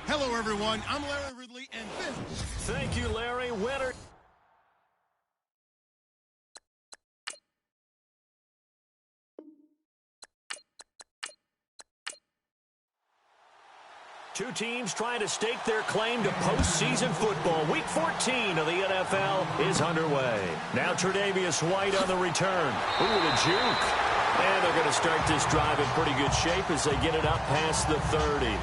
Hello, everyone. I'm Larry Ridley, and this... Thank you, Larry. Winner. Two teams trying to stake their claim to postseason football. Week 14 of the NFL is underway. Now Tre'Davious White on the return. Ooh, the juke. And they're going to start this drive in pretty good shape as they get it up past the 30.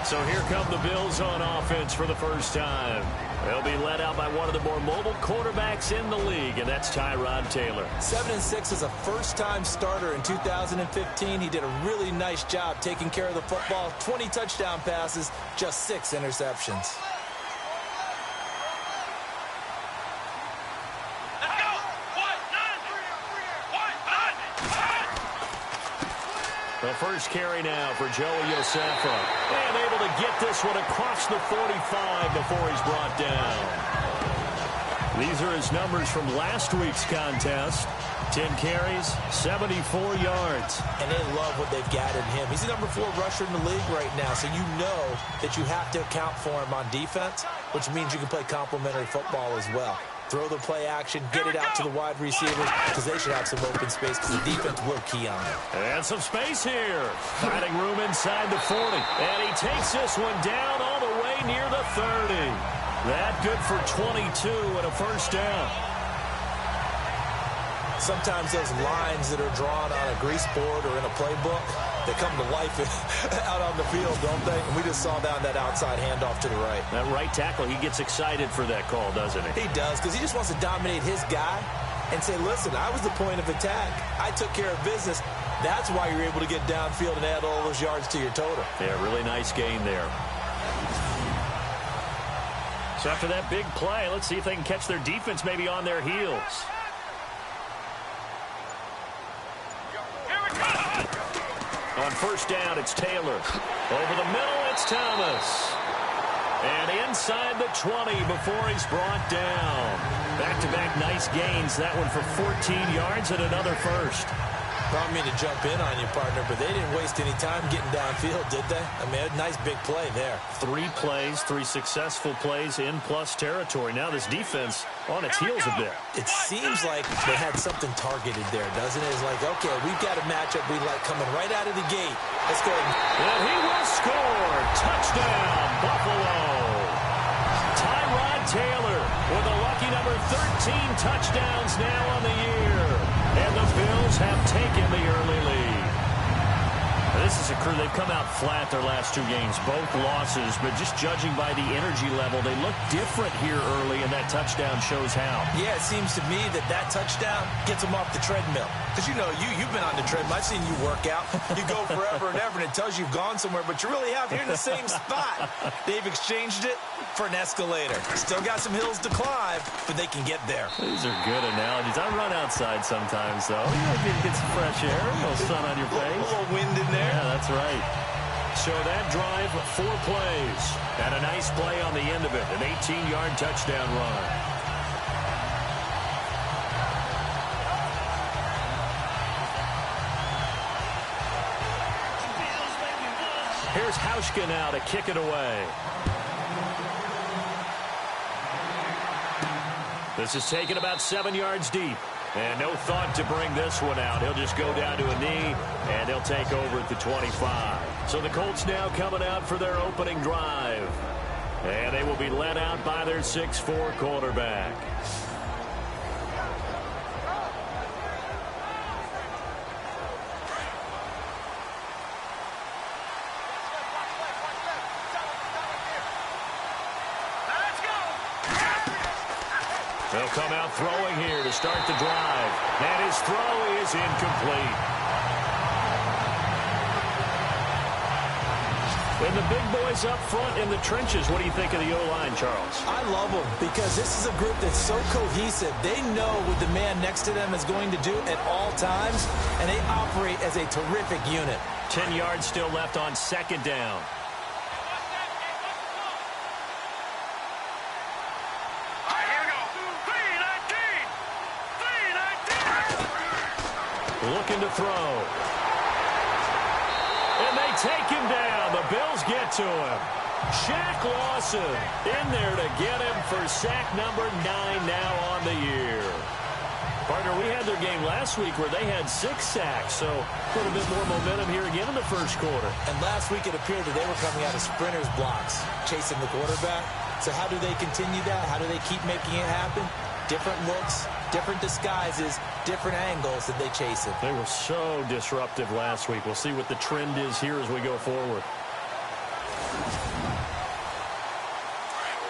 So here come the Bills on offense for the first time. They'll be led out by one of the more mobile quarterbacks in the league, and that's Tyrod Taylor. 7-6 as a first-time starter in 2015. He did a really nice job taking care of the football. 20 touchdown passes, just 6 interceptions. The first carry now for Joey Josefa. And able to get this one across the 45 before he's brought down. These are his numbers from last week's contest. 10 carries, 74 yards. And they love what they've got in him. He's the number 4 rusher in the league right now, so you know that you have to account for him on defense, which means you can play complementary football as well. Throw the play action, get it out to the wide receivers because they should have some open space because the defense will key on them. And some space here. Finding room inside the 40. And he takes this one down all the way near the 30. That good for 22 and a first down. Sometimes those lines that are drawn on a grease board or in a playbook, they come to life out on the field, don't they? And we just saw down that outside handoff to the right. That right tackle, he gets excited for that call, doesn't he? He does, because he just wants to dominate his guy and say, listen, I was the point of attack. I took care of business. That's why you're able to get downfield and add all those yards to your total. Yeah, really nice gain there. So after that big play, let's see if they can catch their defense maybe on their heels. On first down, it's Taylor. Over the middle, it's Thomas. And inside the 20 before he's brought down. Back-to-back nice gains. That one for 14 yards and another first. I don't mean to jump in on you, partner, but they didn't waste any time getting downfield, did they? I mean, a nice big play there. 3 plays, 3 successful plays in plus territory. Now this defense on its heels a bit. It seems like they had something targeted there, doesn't it? It's like, okay, we've got a matchup we like coming right out of the gate. Let's go ahead. And he will score. Touchdown, Buffalo. Tyrod Taylor with a lucky number 13 touchdowns now on the year. And the Bills have taken the early lead. This is a crew, they've come out flat their last 2 games, both losses, but just judging by the energy level, they look different here early, and that touchdown shows how. Yeah, it seems to me that that touchdown gets them off the treadmill. Because, you know, you've been on the treadmill. I've seen you work out. You go forever and ever, and it tells you you've gone somewhere, but you really have. You're in the same spot. They've exchanged it for an escalator. Still got some hills to climb, but they can get there. These are good analogies. I run outside sometimes, though. You know, get some fresh air, a little sun on your face. A little wind in there. Yeah, that's right. So that drive, 4 plays. And a nice play on the end of it. An 18-yard touchdown run. Here's Hauschka now to kick it away. This is taken about 7 yards deep. And no thought to bring this one out. He'll just go down to a knee, and he'll take over at the 25. So the Colts now coming out for their opening drive. And they will be led out by their 6'4" quarterback. They'll come out throwing here to start the drive. And his throw is incomplete. And the big boys up front in the trenches, what do you think of the O-line, Charles? I love them because this is a group that's so cohesive. They know what the man next to them is going to do at all times, and they operate as a terrific unit. 10 yards still left on second down. Looking to throw. And they take him down. The Bills get to him. Shaq Lawson in there to get him for sack number 9 now on the year. Partner, we had their game last week where they had 6 sacks, so a little bit more momentum here again in the first quarter. And last week it appeared that they were coming out of sprinters blocks, chasing the quarterback. So how do they continue that? How do they keep making it happen? Different looks, different disguises, different angles that they chase it. They were so disruptive last week. We'll see what the trend is here as we go forward.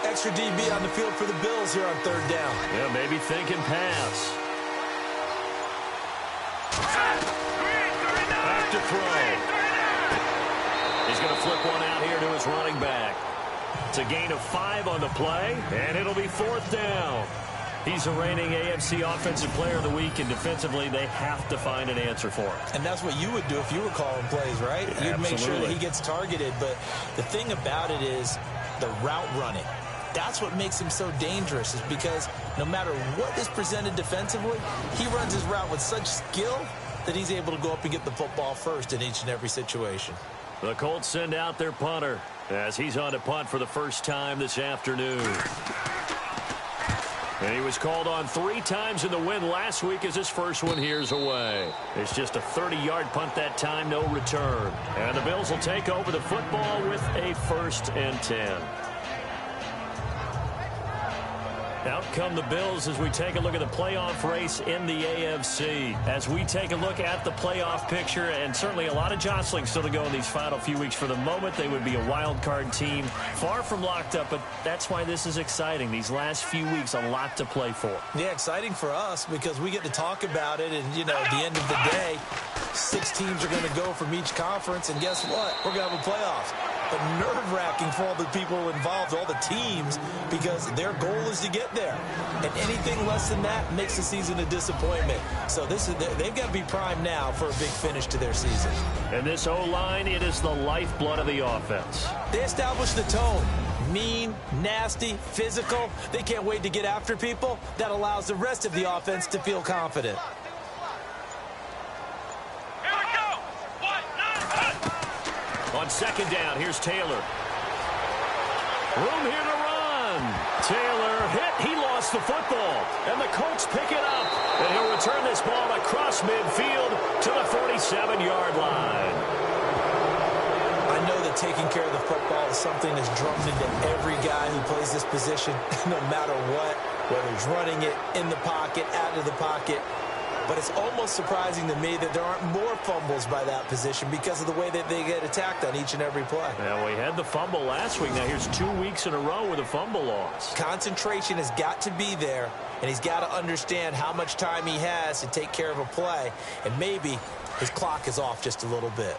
Extra DB on the field for the Bills here on 3rd down. Yeah, maybe thinking pass. Back to throw. He's going to flip one out here to his running back. It's a gain of 5 on the play, and it'll be 4th down. He's the reigning AFC Offensive Player of the Week, and defensively, they have to find an answer for him. And that's what you would do if you were calling plays, right? Yeah, you'd make sure that absolutely. he gets targeted. But the thing about it is the route running. That's what makes him so dangerous, is because no matter what is presented defensively, he runs his route with such skill that he's able to go up and get the football first in each and every situation. The Colts send out their punter as he's on to punt for the first time this afternoon. And he was called on 3 times in the win last week as his first one here's away. It's just a 30-yard punt that time, no return. And the Bills will take over the football with a 1st and 10. Out come the Bills as we take a look at the playoff race in the AFC. As we take a look at the playoff picture, and certainly a lot of jostling still to go in these final few weeks. For the moment, they would be a wild card team, far from locked up, but that's why this is exciting. These last few weeks, a lot to play for. Yeah, exciting for us because we get to talk about it, and, you know, at the end of the day, 6 teams are going to go from each conference, and guess what? We're going to have a playoff. But nerve-wracking for all the people involved, all the teams, because their goal is to get there. And anything less than that makes the season a disappointment. So they've got to be primed now for a big finish to their season. And this O-line, it is the lifeblood of the offense. They establish the tone. Mean, nasty, physical. They can't wait to get after people. That allows the rest of the offense to feel confident. On 2nd down, here's Taylor. Room here to run. Taylor hit. He lost the football. And the Colts pick it up. And he'll return this ball across midfield to the 47-yard line. I know that taking care of the football is something that's drummed into every guy who plays this position, no matter what, whether he's running it, in the pocket, out of the pocket. But it's almost surprising to me that there aren't more fumbles by that position because of the way that they get attacked on each and every play. Well, we had the fumble last week. Now here's 2 weeks in a row with a fumble loss. Concentration has got to be there, and he's got to understand how much time he has to take care of a play. And maybe his clock is off just a little bit.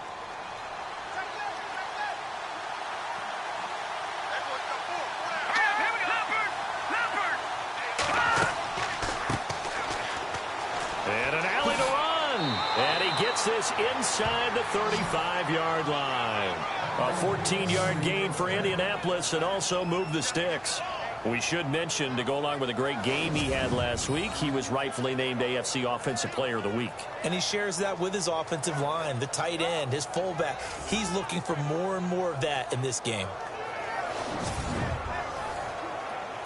This inside the 35-yard line. A 14-yard gain for Indianapolis and also moved the sticks. We should mention, to go along with a great game he had last week, he was rightfully named AFC Offensive Player of the Week. And he shares that with his offensive line, the tight end, his fullback. He's looking for more and more of that in this game.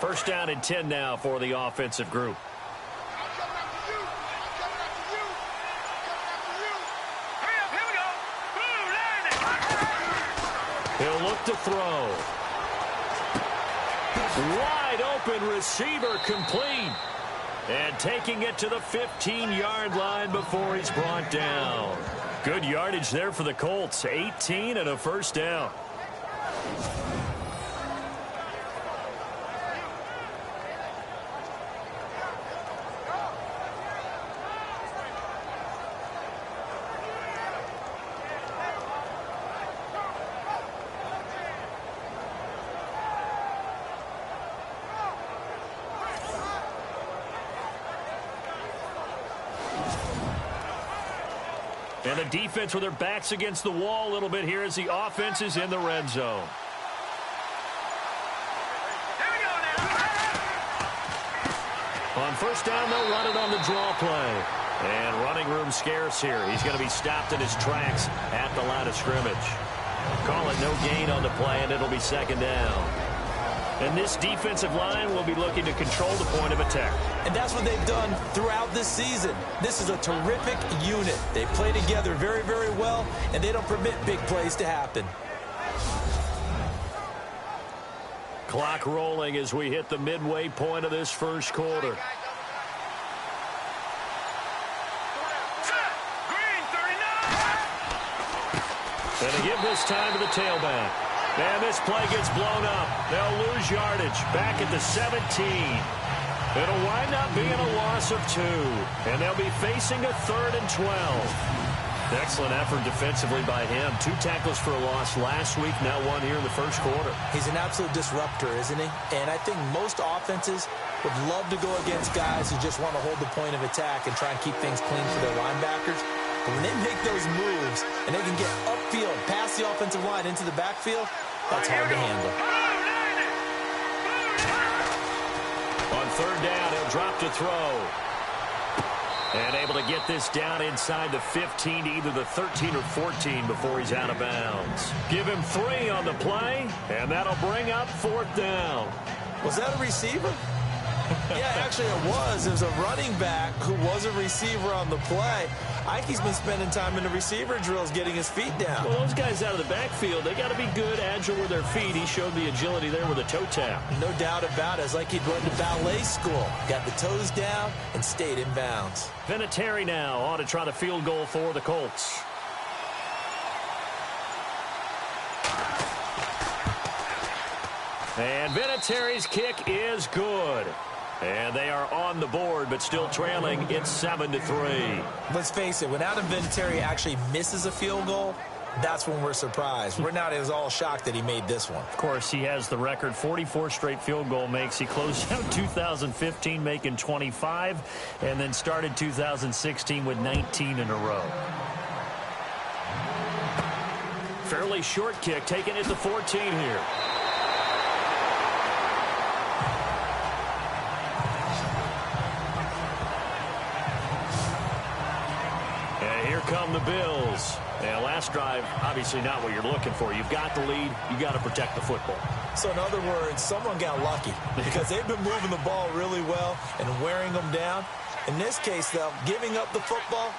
1st down and 10 now for the offensive group. He'll look to throw. Wide open receiver complete. And taking it to the 15-yard line before he's brought down. Good yardage there for the Colts. 18 and a 1st down. And the defense with their backs against the wall a little bit here as the offense is in the red zone. On 1st down, they'll run it on the draw play. And running room scarce here. He's going to be stopped in his tracks at the line of scrimmage. Call it no gain on the play, and it'll be second down. And this defensive line will be looking to control the point of attack. And that's what they've done throughout this season. This is a terrific unit. They play together very, very well, and they don't permit big plays to happen. Clock rolling as we hit the midway point of this first quarter. And they give this time to the tailback. And this play gets blown up. They'll lose yardage back at the 17. It'll wind up being a loss of 2. And they'll be facing a 3rd and 12. Excellent effort defensively by him. 2 tackles for a loss last week, now 1 here in the first quarter. He's an absolute disruptor, isn't he? And I think most offenses would love to go against guys who just want to hold the point of attack and try and keep things clean for their linebackers. But when they make those moves and they can get upfield, past the offensive line into the backfield, that's hard to handle. On 3rd down, he'll drop to throw. And able to get this down inside the 15, either the 13 or 14 before he's out of bounds. Give him 3 on the play, and that'll bring up 4th down. Was that a receiver? Yeah, actually it was. It was a running back who was a receiver on the play. Ike's been spending time in the receiver drills getting his feet down. Well, those guys out of the backfield, they got to be good, agile with their feet. He showed the agility there with a toe tap. No doubt about it. It's like he'd went to ballet school. Got the toes down and stayed in bounds. Vinatieri now on to try the field goal for the Colts. And Vinatieri's kick is good. And they are on the board, but still trailing. It's 7-3. Let's face it, when Adam Vinatieri actually misses a field goal, that's when we're surprised. We're not as all shocked that he made this one. Of course, he has the record, 44 straight field goal makes. He closed out 2015 making 25, and then started 2016 with 19 in a row. Fairly short kick, taken at the 14 here. Come the Bills. Yeah, last drive, obviously not what you're looking for. You've got the lead. You got to protect the football. So in other words, someone got lucky because they've been moving the ball really well and wearing them down. In this case, though, giving up the football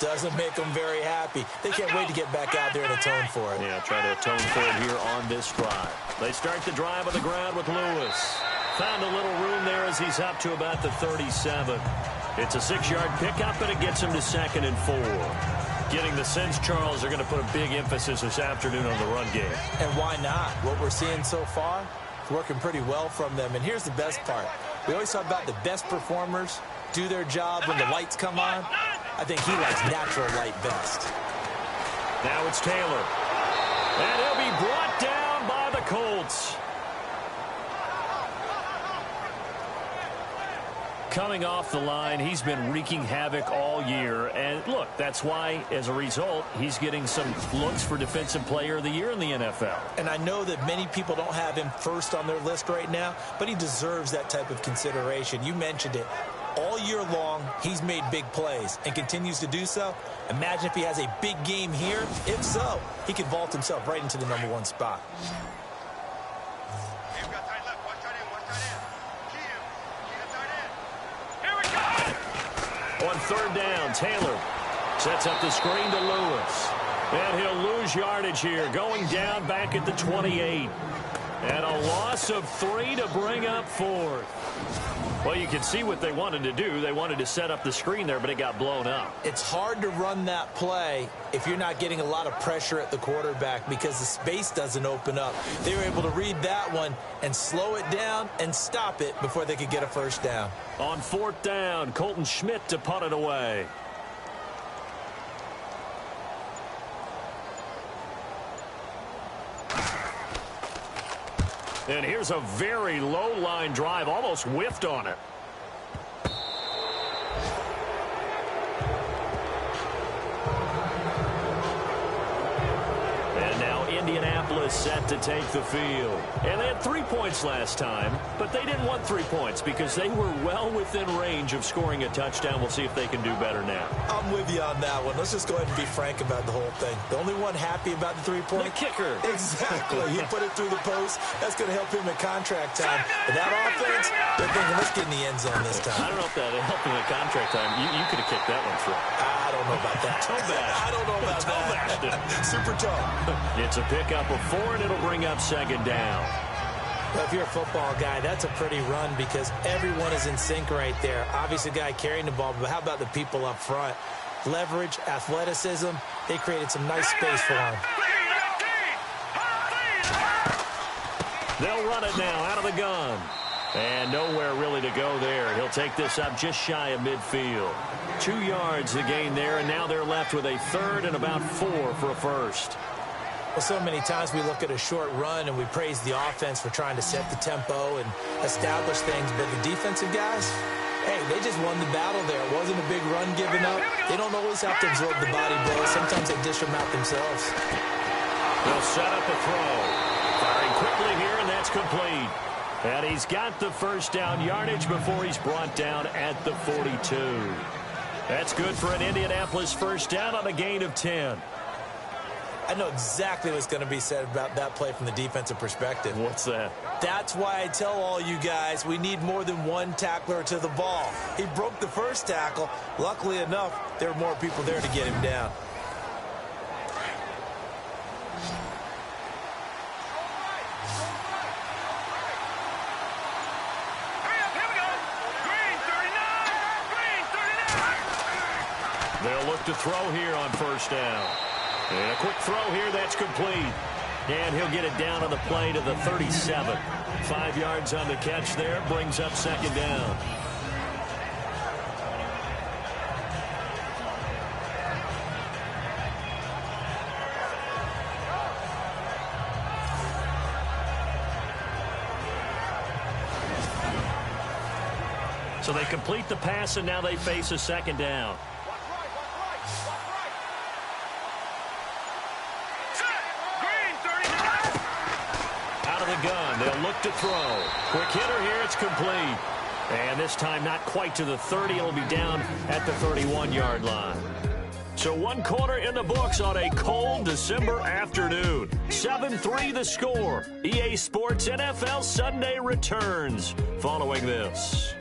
doesn't make them very happy. They can't wait to get back out there and atone for it. Yeah, try to atone for it here on this drive. They start the drive on the ground with Lewis. Found a little room there as he's up to about the 37. It's a 6-yard pickup, and it gets him to 2nd and 4. Getting the sense, Charles, are going to put a big emphasis this afternoon on the run game. And why not? What we're seeing so far is working pretty well from them. And here's the best part. We always talk about the best performers do their job when the lights come on. I think he likes natural light best. Now it's Taylor. And he'll be brought down by the Colts. Coming off the line, he's been wreaking havoc all year. And look, that's why, as a result, he's getting some looks for Defensive Player of the Year in the NFL. And I know that many people don't have him first on their list right now, but he deserves that type of consideration. You mentioned it. All year long, he's made big plays and continues to do so. Imagine if he has a big game here. If so, he could vault himself right into the #1 spot. On 3rd down, Taylor sets up the screen to Lewis. And he'll lose yardage here, going down back at the 28. And a loss of 3 to bring up 4th. Well, you can see what they wanted to do. They wanted to set up the screen there, but it got blown up. It's hard to run that play if you're not getting a lot of pressure at the quarterback because the space doesn't open up. They were able to read that one and slow it down and stop it before they could get a first down. On 4th down, Colton Schmidt to punt it away. And here's a very low line drive, almost whiffed on it. And now Indianapolis is set to take the field. And they had 3 points last time, but they didn't want 3 points because they were well within range of scoring a touchdown. We'll see if they can do better now. I'm with you on that one. Let's just go ahead and be frank about the whole thing. The only one happy about the 3-point? The kicker. Exactly. He put it through the post. That's going to help him at contract time. But that offense, they're thinking, let's get in the end zone this time. I don't know if that helped him at contract time. You could have kicked that one through. I don't know about that. I don't know about that. Super toe. It's a pickup of 4, and it'll bring up second down. Well, if you're a football guy, that's a pretty run because everyone is in sync right there. Obviously, the guy carrying the ball, but how about the people up front? Leverage, athleticism, they created some nice space for him. They'll run it now out of the gun. And nowhere really to go there. He'll take this up just shy of midfield. 2 yards to gain there, and now they're left with a third and about 4 for a first. Well, so many times we look at a short run and we praise the offense for trying to set the tempo and establish things, but the defensive guys, hey, they just won the battle there. It wasn't a big run given up. They don't always have to absorb the body blows. Sometimes they dish them out themselves. They'll set up a throw. Firing quickly here, and that's complete. And he's got the first down yardage before he's brought down at the 42. That's good for an Indianapolis first down on a gain of 10. I know exactly what's going to be said about that play from the defensive perspective. What's that? That's why I tell all you guys we need more than one tackler to the ball. He broke the first tackle. Luckily enough, there were more people there to get him down. They'll look to throw here on first down. And a quick throw here, that's complete. And he'll get it down on the play to the 37. 5 yards on the catch there, brings up second down. So they complete the pass, and now they face a second down. Gun. They'll look to throw. Quick hitter here. It's complete. And this time not quite to the 30. It'll be down at the 31-yard line. So 1 quarter in the books on a cold December afternoon. 7-3 the score. EA Sports NFL Sunday returns following this.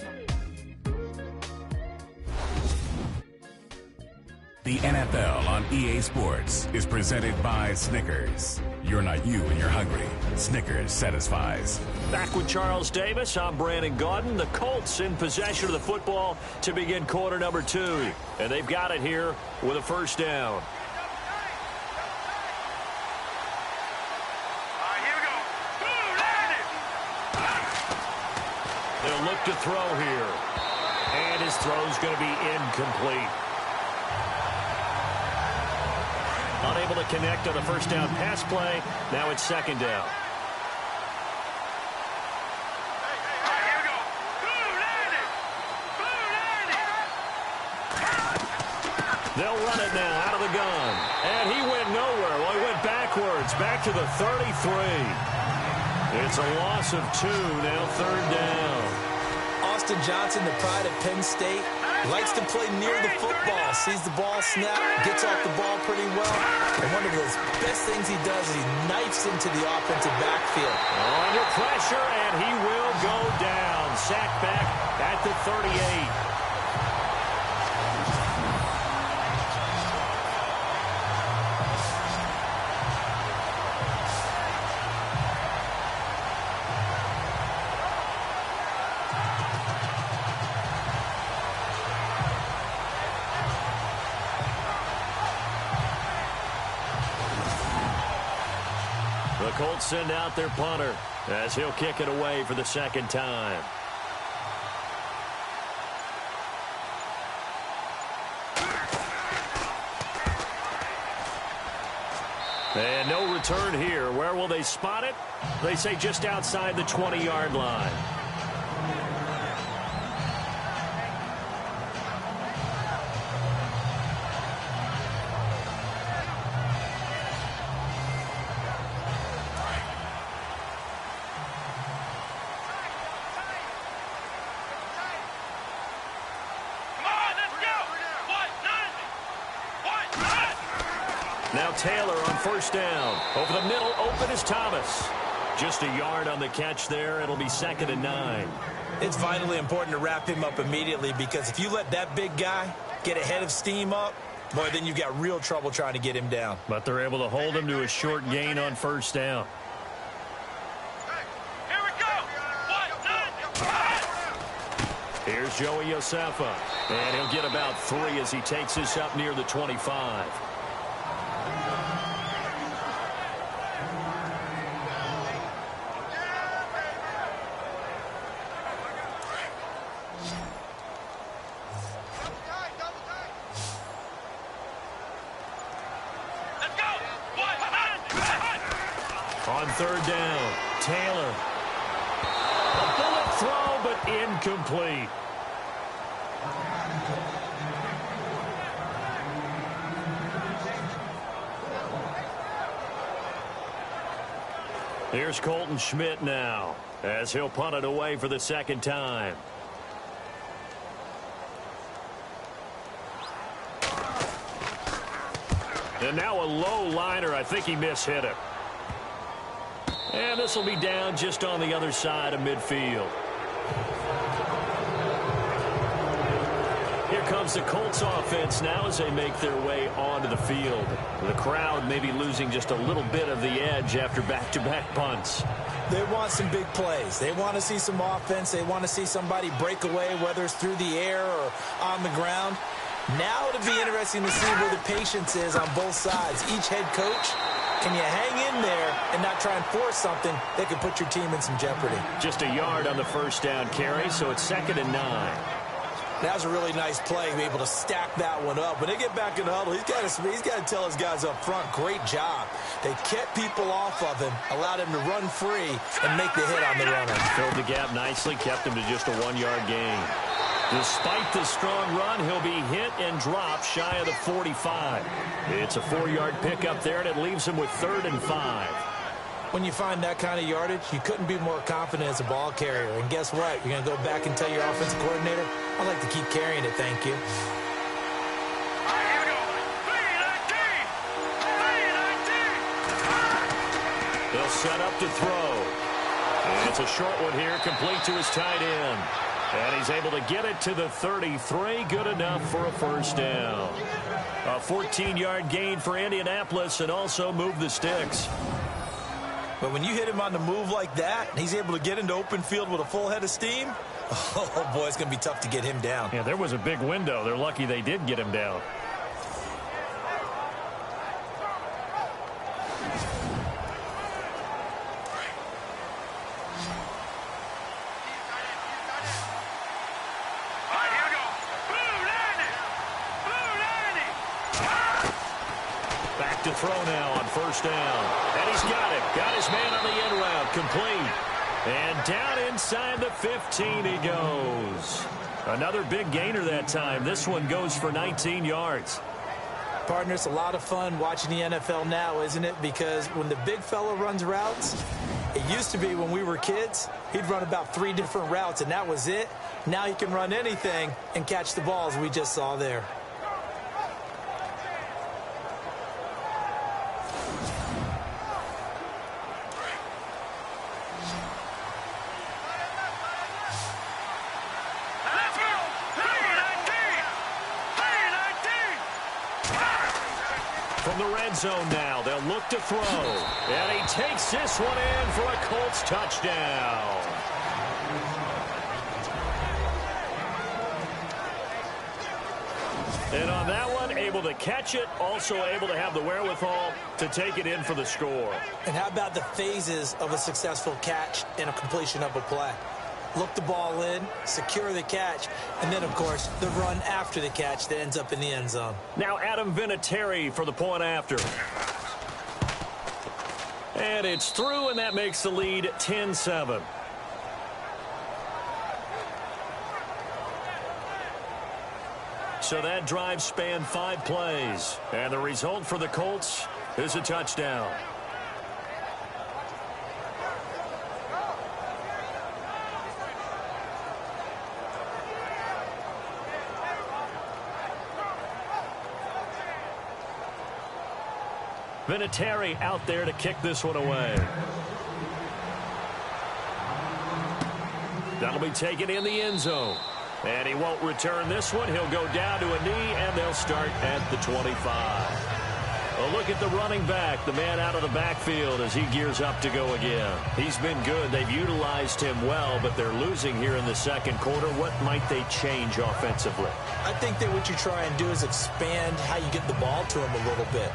The NFL on EA Sports is presented by Snickers. You're not you when you're hungry. Snickers satisfies. Back with Charles Davis, I'm Brandon Gaudin. The Colts in possession of the football to begin quarter number 2. And they've got it here with a first down. They'll look to throw here. And his throw's going to be incomplete. Unable to connect on the first down pass play. Now it's second down. They'll run it now out of the gun. And he went nowhere. Well, he went backwards. Back to the 33. It's a loss of 2. Now third down. Austin Johnson, the pride of Penn State, likes to play near the football, sees the ball snap, gets off the ball pretty well. And one of the best things he does is he knifes into the offensive backfield. Under pressure, and he will go down. Sacked back at the 38. The Colts send out their punter as he'll kick it away for the second time. And no return here. Where will they spot it? They say just outside the 20-yard line. Now Taylor on first down. Over the middle, open is Thomas. Just a yard on the catch there. It'll be 2nd and 9. It's vitally important to wrap him up immediately, because if you let that big guy get ahead of steam up, boy, then you've got real trouble trying to get him down. But they're able to hold him to a short gain on first down. Here we go. Here's Joey Josefa. And he'll get about 3 as he takes this up near the 25. On third down, Taylor. A bullet throw, but incomplete. Here's Colton Schmidt now, as he'll punt it away for the 2nd time. And now a low liner. I think he mishit it. And this will be down just on the other side of midfield. Here comes the Colts offense now as they make their way onto the field. The crowd may be losing just a little bit of the edge after back-to-back punts. They want some big plays. They want to see some offense. They want to see somebody break away, whether it's through the air or on the ground. Now it'll be interesting to see where the patience is on both sides. Each head coach, can you hang in there and not try and force something that could put your team in some jeopardy? Just a yard on the first down carry, so it's 2nd and 9. That was a really nice play, to be able to stack that one up. When they get back in the huddle, he's got to tell his guys up front, great job. They kept people off of him, allowed him to run free and make the hit on the runner. Filled the gap nicely, kept him to just a 1-yard gain. Despite the strong run, he'll be hit and dropped shy of the 45. It's a 4-yard pickup there, and it leaves him with 3rd and 5. When you find that kind of yardage, you couldn't be more confident as a ball carrier. And guess what? You're going to go back and tell your offensive coordinator, I'd like to keep carrying it, thank you. They'll set up to throw. And it's a short one here, complete to his tight end. And he's able to get it to the 33. Good enough for a first down. A 14-yard gain for Indianapolis, and also move the sticks. But when you hit him on the move like that, and he's able to get into open field with a full head of steam, oh, boy, it's going to be tough to get him down. Yeah, there was a big window. They're lucky they did get him down. To throw now on first down. And he's got it. Got his man on the end route. Complete. And down inside the 15 he goes. Another big gainer that time. This one goes for 19 yards. Partner, it's a lot of fun watching the NFL now, isn't it? Because when the big fella runs routes, it used to be when we were kids, he'd run about 3 different routes, and that was it. Now he can run anything and catch the balls we just saw there. From the red zone now, they'll look to throw. And he takes this one in for a Colts touchdown. And on that one, able to catch it, also able to have the wherewithal to take it in for the score. And how about the phases of a successful catch and a completion of a play? Look the ball in, secure the catch, and then, of course, the run after the catch that ends up in the end zone. Now Adam Vinatieri for the point after. And it's through, and that makes the lead 10-7. So that drive spanned 5 plays. And the result for the Colts is a touchdown. Vinatieri out there to kick this one away. That'll be taken in the end zone. And he won't return this one. He'll go down to a knee, and they'll start at the 25. A look at the running back, the man out of the backfield as he gears up to go again. He's been good. They've utilized him well, but they're losing here in the second quarter. What might they change offensively? I think that what you try and do is expand how you get the ball to him a little bit.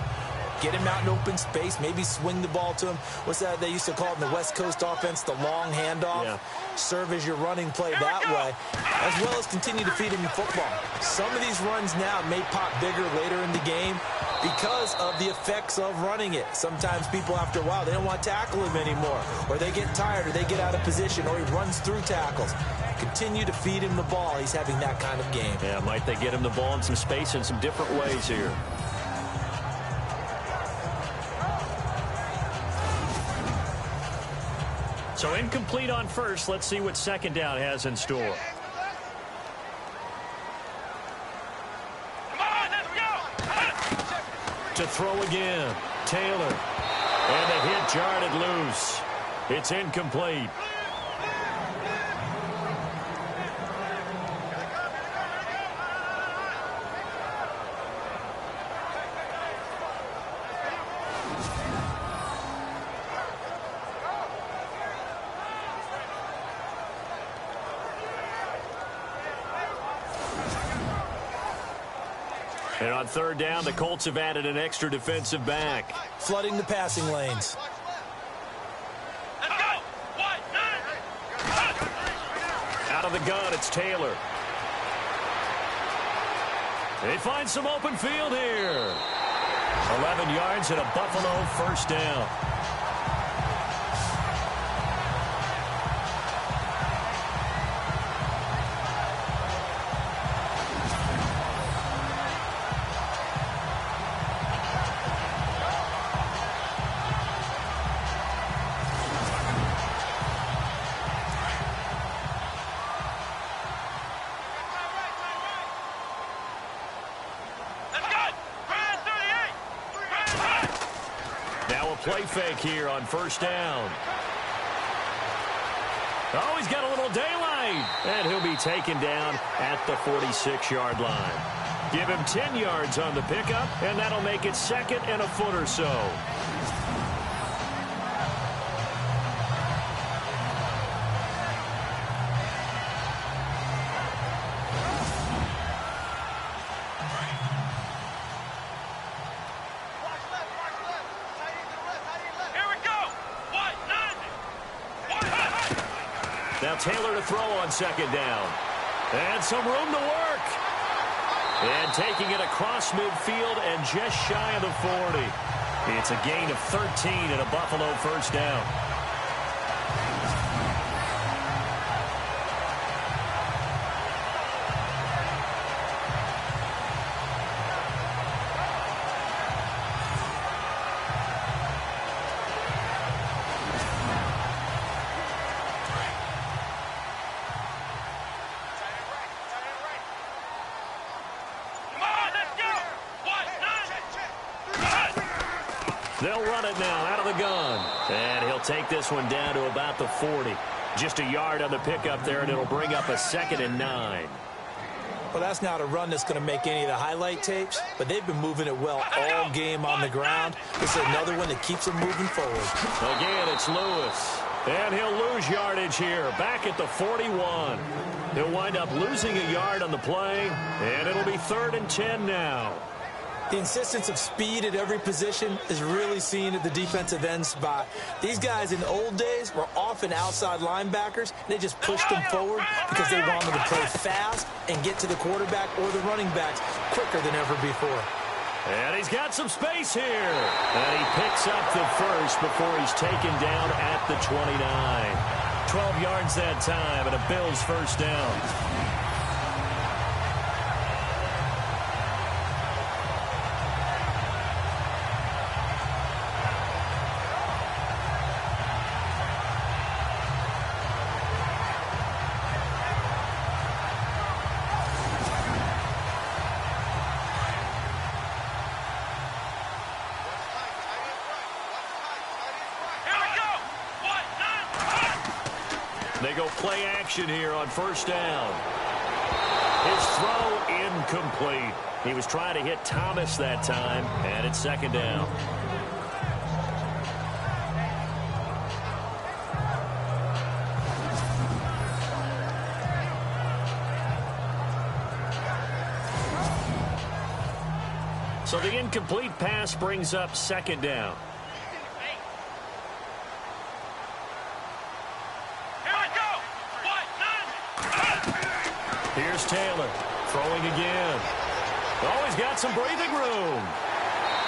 Get him out in open space, maybe swing the ball to him. What's that they used to call it in the West Coast offense, the long handoff? Yeah. Serve as your running play that way, as well as continue to feed him the football. Some of these runs now may pop bigger later in the game because of the effects of running it. Sometimes people, after a while, they don't want to tackle him anymore, or they get tired, or they get out of position, or he runs through tackles. Continue to feed him the ball. He's having that kind of game. Yeah, might they get him the ball in some space in some different ways here. So incomplete on first. Let's see what second down has in store. Come on, let's go. To throw again. Taylor. And the hit jarred loose. It's incomplete. And on third down, the Colts have added an extra defensive back. Flooding the passing lanes. Let's go. 1, 9. Out of the gun, it's Taylor. They find some open field here. 11 yards and a Buffalo first down. Play fake here on first down. Oh, he's got a little daylight. And he'll be taken down at the 46-yard line. Give him 10 yards on the pickup, and that'll make it second and a foot or so. Now Taylor to throw on second down. And some room to work. And taking it across midfield and just shy of the 40. It's a gain of 13 and a Buffalo first down. They'll run it now out of the gun. And he'll take this one down to about the 40. Just a yard on the pickup there, and it'll bring up a 2nd and 9. Well, that's not a run that's going to make any of the highlight tapes, but they've been moving it well all game on the ground. This is another one that keeps them moving forward. Again, it's Lewis. And he'll lose yardage here, back at the 41. He'll wind up losing a yard on the play, and it'll be 3rd and 10 now. The insistence of speed at every position is really seen at the defensive end spot. These guys in the old days were often outside linebackers. They just pushed them forward because they wanted to play fast and get to the quarterback or the running backs quicker than ever before. And he's got some space here. And he picks up the first before he's taken down at the 29. 12 yards that time and a Bills first down. They go play action here on first down. His throw incomplete. He was trying to hit Thomas that time, and it's second down. So the incomplete pass brings up second down. Here's Taylor throwing again. Oh, he's got some breathing room.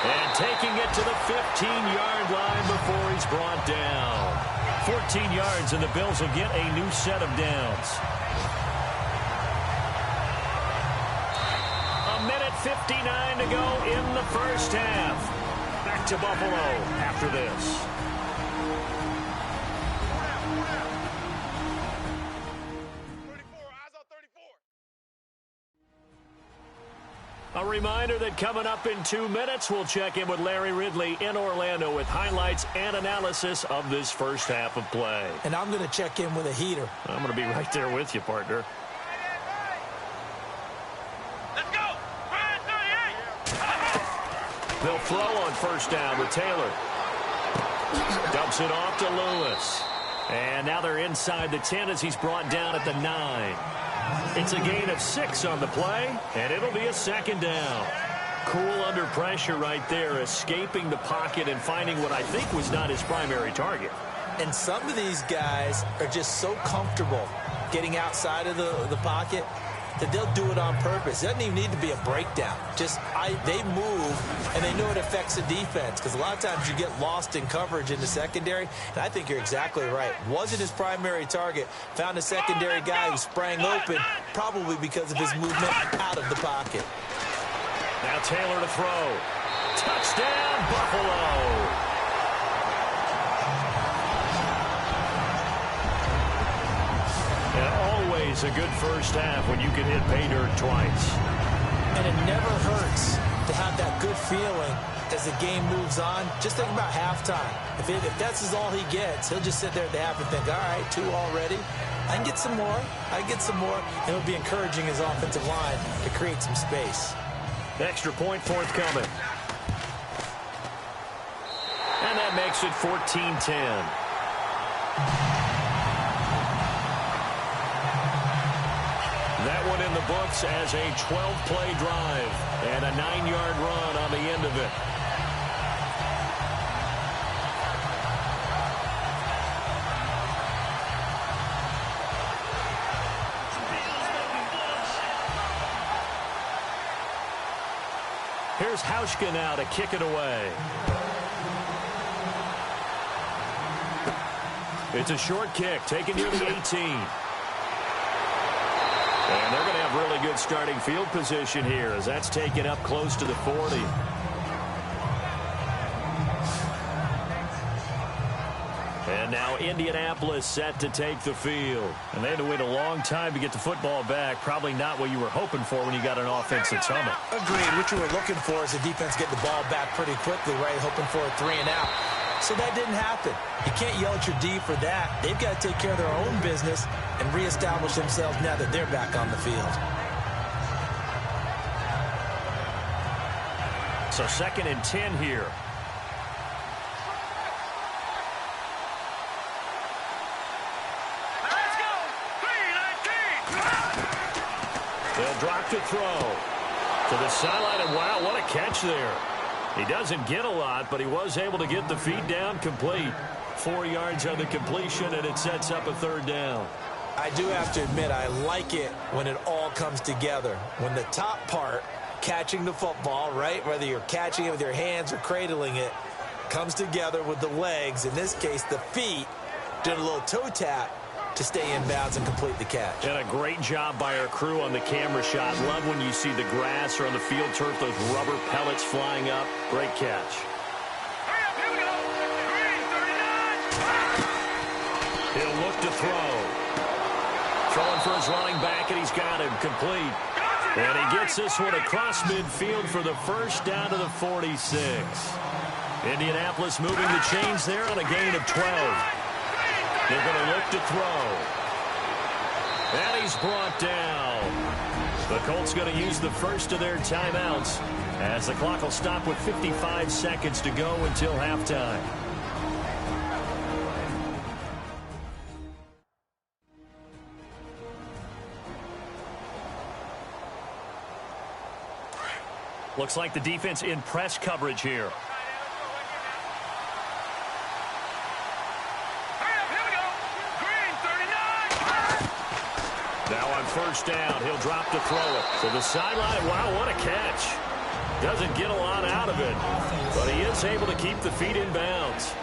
And taking it to the 15-yard line before he's brought down. 14 yards, and the Bills will get a new set of downs. A minute 59 to go in the first half. Back to Buffalo after this. A reminder that coming up in 2 minutes, we'll check in with Larry Ridley in Orlando with highlights and analysis of this first half of play. And I'm going to check in with a heater. I'm going to be right there with you, partner. Let's go! They'll throw on first down with Taylor. Dumps it off to Lewis. And now they're inside the 10 as he's brought down at the 9. It's a gain of 6 on the play, and it'll be a second down. Cool under pressure right there, escaping the pocket and finding what I think was not his primary target. And some of these guys are just so comfortable getting outside of the pocket that they'll do it on purpose. It doesn't even need to be a breakdown. They move, and they know it affects the defense, because a lot of times you get lost in coverage in the secondary, and I think you're exactly right. Wasn't his primary target. Found a secondary guy who sprang open, probably because of his movement out of the pocket. Now Taylor to throw. Touchdown, Buffalo! A good first half when you can hit pay dirt twice. And it never hurts to have that good feeling as the game moves on. Just think about halftime. If that's all he gets, he'll just sit there at the half and think, all right, 2 already. I can get some more. And it'll be encouraging his offensive line to create some space. Extra point forthcoming. And that makes it 14-10. That one in the books as a 12-play drive and a 9-yard run on the end of it. Here's Hauschka now to kick it away. It's a short kick taken near the 18. And they're going to have really good starting field position here as that's taken up close to the 40. And now Indianapolis set to take the field. And they had to wait a long time to get the football back. Probably not what you were hoping for when you got an offense that's humming. Agreed. What you were looking for is the defense get the ball back pretty quickly, right? Hoping for a 3 and out. So that didn't happen. You can't yell at your D for that. They've got to take care of their own business and reestablish themselves now that they're back on the field. So 2nd and 10 here. Let's go! 3-19! They'll drop to throw to the sideline, and wow, what a catch there. He doesn't get a lot, but he was able to get the feet down complete. 4 yards on the completion, and it sets up a 3rd down. I do have to admit, I like it when it all comes together. When the top part, catching the football, right, whether you're catching it with your hands or cradling it, comes together with the legs, in this case the feet, doing a little toe tap to stay in bounds and complete the catch. And a great job by our crew on the camera shot. Love when you see the grass or on the field turf, those rubber pellets flying up. Great catch. Hurry up, here we go! 3-39! He'll look to throw. Throwing for his running back, and he's got him complete. And he gets this one across midfield for the first down to the 46. Indianapolis moving the chains there on a gain of 12. They're going to look to throw. And he's brought down. The Colts going to use the first of their timeouts as the clock will stop with 55 seconds to go until halftime. Looks like the defense in press coverage here. Now on first down, he'll drop to throw it. So the sideline, wow, what a catch. Doesn't get a lot out of it, but he is able to keep the feet in bounds.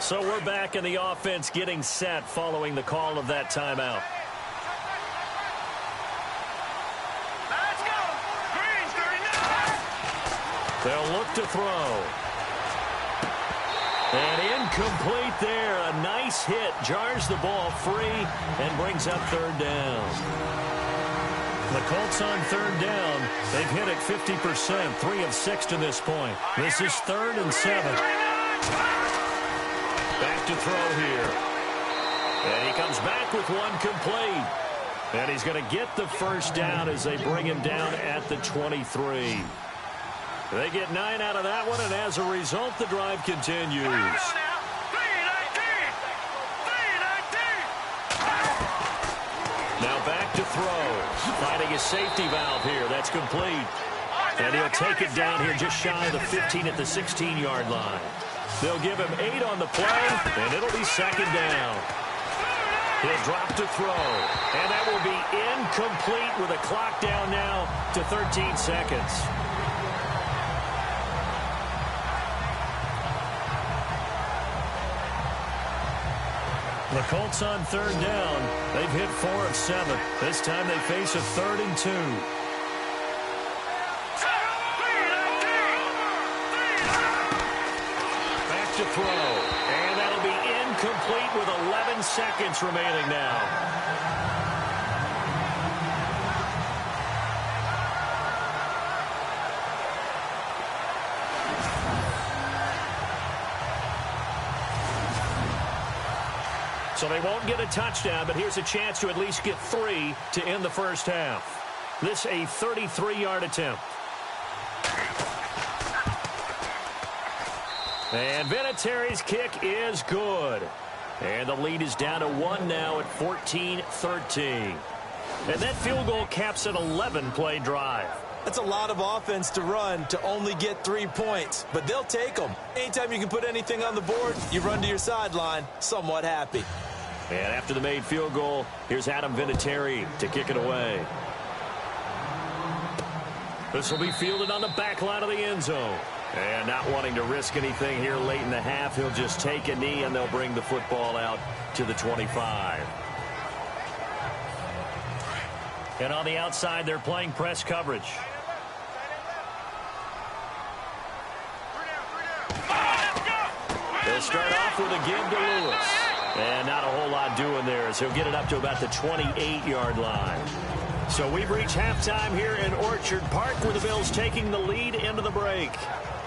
So we're back in the offense getting set following the call of that timeout. Let's go! Green 39! They'll look to throw. And incomplete there. A nice hit. Jars the ball free and brings up third down. The Colts on third down. They've hit it 50%. 3 of 6 to this point. This is 3rd and 7. Back to throw here. And he comes back with one complete. And he's going to get the first down as they bring him down at the 23. They get 9 out of that one, and as a result, the drive continues. Now back to throw. Finding his safety valve here. That's complete. And he'll take it down here just shy of the 15 at the 16-yard line. They'll give him 8 on the play, and it'll be second down. He'll drop to throw, and that will be incomplete with a clock down now to 13 seconds. The Colts on third down. They've hit 4 of 7. This time they face a 3rd and 2. To throw, and that'll be incomplete with 11 seconds remaining now. So they won't get a touchdown, but here's a chance to at least get 3 to end the first half. This a 33-yard attempt. And Vinatieri's kick is good. And the lead is down to 1 now at 14-13. And that field goal caps an 11-play drive. That's a lot of offense to run to only get 3 points, but they'll take them. Anytime you can put anything on the board, you run to your sideline somewhat happy. And after the made field goal, here's Adam Vinatieri to kick it away. This will be fielded on the back line of the end zone. And not wanting to risk anything here late in the half, he'll just take a knee and they'll bring the football out to the 25. And on the outside, they're playing press coverage. They'll start off with a give to Lewis. And not a whole lot doing there as he'll get it up to about the 28-yard line. So we've reached halftime here in Orchard Park where the Bills taking the lead into the break.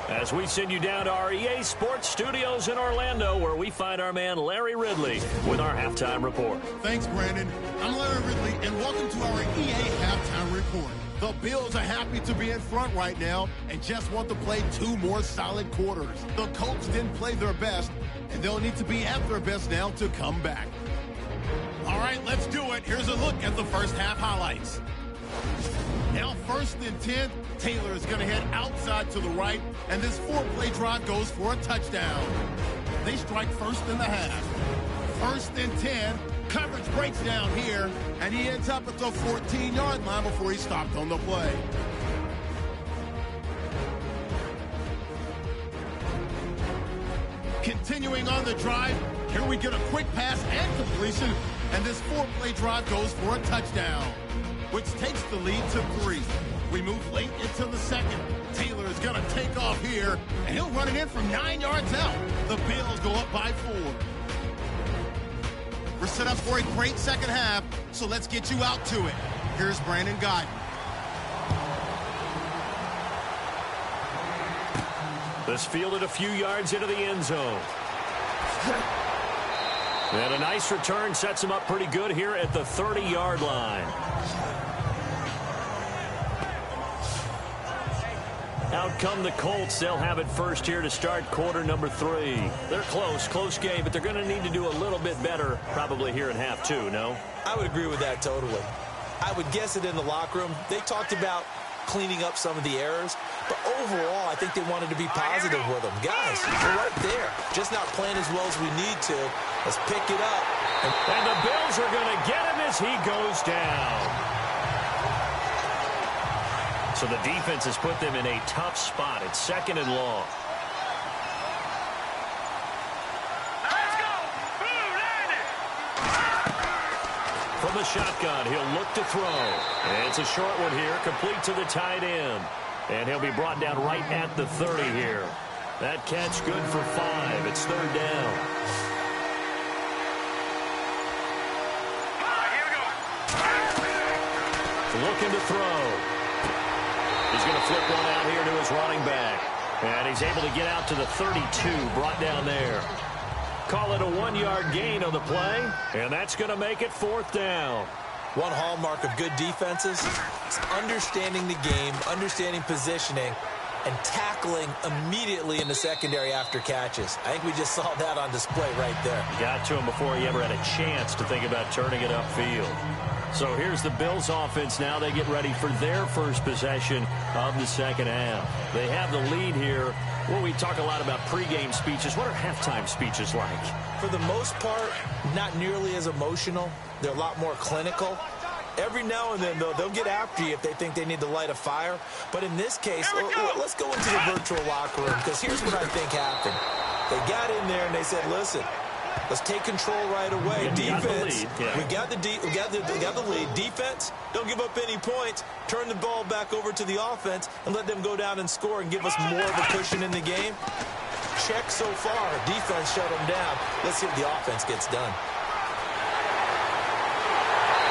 As we send you down to our EA Sports Studios in Orlando where we find our man Larry Ridley with our halftime report. Thanks, Brandon. I'm Larry Ridley, and welcome to our EA halftime report. The Bills are happy to be in front right now and just want to play 2 more solid quarters. The Colts didn't play their best, and they'll need to be at their best now to come back. All right, let's do it. Here's a look at the first half highlights. Now 1st and 10, Taylor is going to head outside to the right, and this 4-play drive goes for a touchdown. They strike first in the half. 1st and 10, coverage breaks down here, and he ends up at the 14-yard line before he stopped on the play. Continuing on the drive, here we get a quick pass and completion, and this 4-play drive goes for a touchdown, which takes the lead to 3. We move late into the second. Taylor is going to take off here, and he'll run it in from 9 yards out. The Bills go up by 4. We're set up for a great second half, so let's get you out to it. Here's Brandon Guyton. This fielded a few yards into the end zone. And a nice return sets him up pretty good here at the 30-yard line. Out come the Colts. They'll have it first here to start quarter number 3. They're close game, but they're going to need to do a little bit better probably here in half 2, no? I would agree with that totally. I would guess it in the locker room. They talked about cleaning up some of the errors, but overall, I think they wanted to be positive with them. Guys, we're right there. Just not playing as well as we need to. Let's pick it up. And the Bills are going to get him as he goes down. So the defense has put them in a tough spot. It's 2nd and long. Let's go! Blue landed! From the shotgun, he'll look to throw. And it's a short one here, complete to the tight end. And he'll be brought down right at the 30 here. That catch good for 5. It's 3rd down. Here we go. Looking to throw. He's going to flip one out here to his running back. And he's able to get out to the 32, brought down there. Call it a 1-yard gain on the play, and that's going to make it 4th down. One hallmark of good defenses is understanding the game, understanding positioning, and tackling immediately in the secondary after catches. I think we just saw that on display right there. Got to him before he ever had a chance to think about turning it upfield. So here's the Bills offense now. They get ready for their first possession of the second half. They have the lead here. Well, we talk a lot about pregame speeches. What are halftime speeches like? For the most part, not nearly as emotional. They're a lot more clinical. Every now and then, though, they'll get after you if they think they need to light a fire. But in this case, let's go into the virtual locker room, because here's what I think happened. They got in there and they said, listen, let's take control right away. Defense, we got the lead. Defense, don't give up any points. Turn the ball back over to the offense and let them go down and score and give us more of a cushion in the game. Check so far. Defense shut them down. Let's see if the offense gets done.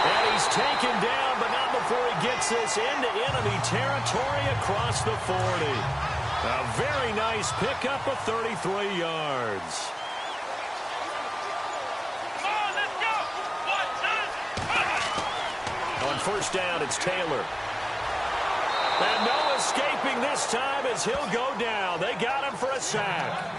And he's taken down, but not before he gets this into enemy territory across the 40. A very nice pickup of 33 yards. On first down, it's Taylor. And no escaping this time as he'll go down. They got him for a sack.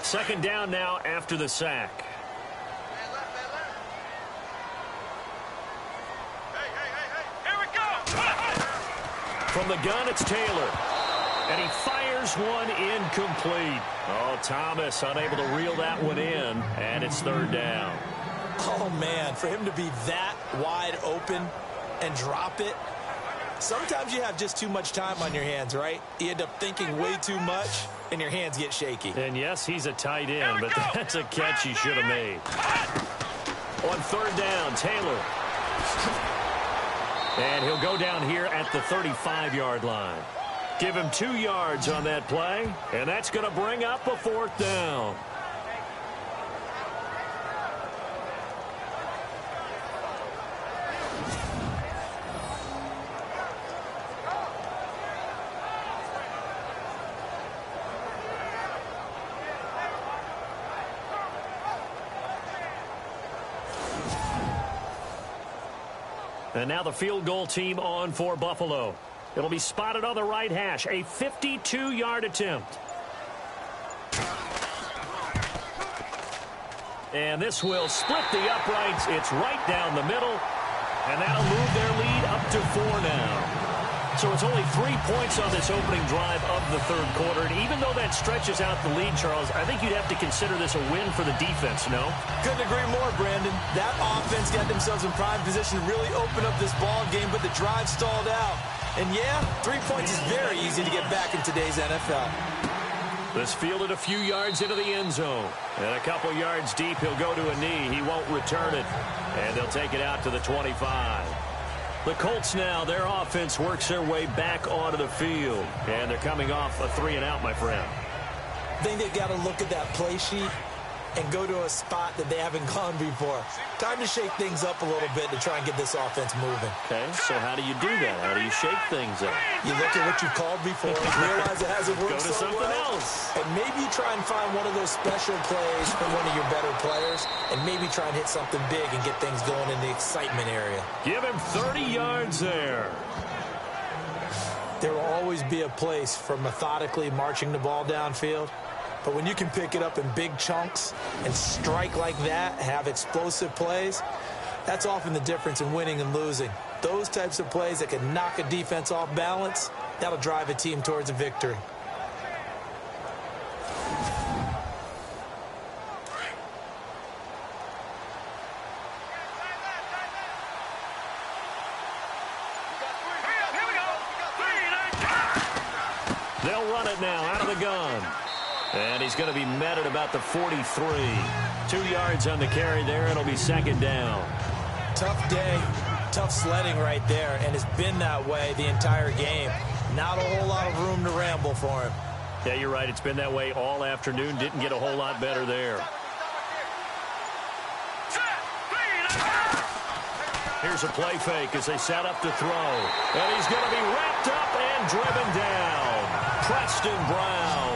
Second down now after the sack. Here we go! From the gun, it's Taylor. And he fires one incomplete. Oh, Thomas unable to reel that one in, and it's 3rd down. Oh, man, for him to be that wide open and drop it. Sometimes you have just too much time on your hands, right? You end up thinking way too much, and your hands get shaky. And yes, he's a tight end, but that's a catch he should have made. On 3rd down, Taylor. And he'll go down here at the 35-yard line. Give him 2 yards on that play, and that's going to bring up a 4th down. And now the field goal team on for Buffalo. It'll be spotted on the right hash. A 52-yard attempt. And this will split the uprights. It's right down the middle. And that'll move their lead up to 4 now. So it's only 3 points on this opening drive of the 3rd quarter. And even though that stretches out the lead, Charles, I think you'd have to consider this a win for the defense, no? Couldn't agree more, Brandon. That offense got themselves in prime position to really open up this ball game, but the drive stalled out. And yeah, 3 points is very easy to get back in today's NFL. This fielded a few yards into the end zone. And a couple yards deep, he'll go to a knee. He won't return it. And they'll take it out to the 25. The Colts now, their offense works their way back onto the field. And they're coming off a 3-and-out, my friend. I think they've got to look at that play sheet and go to a spot that they haven't gone before. Time to shake things up a little bit to try and get this offense moving. Okay, so how do you do that? How do you shake things up? You look at what you've called before, realize it hasn't worked Go to so something well, else. and maybe try and find one of those special plays from one of your better players, and maybe try and hit something big and get things going in the excitement area. Give him 30 yards there. There will always be a place for methodically marching the ball downfield. But when you can pick it up in big chunks and strike like that, have explosive plays, that's often the difference in winning and losing. Those types of plays that can knock a defense off balance, that'll drive a team towards a victory. They'll run it now out of the gun. And he's going to be met at about the 43. 2 yards on the carry there. It'll be second down. Tough day, tough sledding right there, and it's been that way the entire game. Not a whole lot of room to ramble for him. Yeah, you're right. It's been that way all afternoon. Didn't get a whole lot better there. Here's a play fake as they set up to throw. And he's going to be wrapped up and driven down. Preston Brown.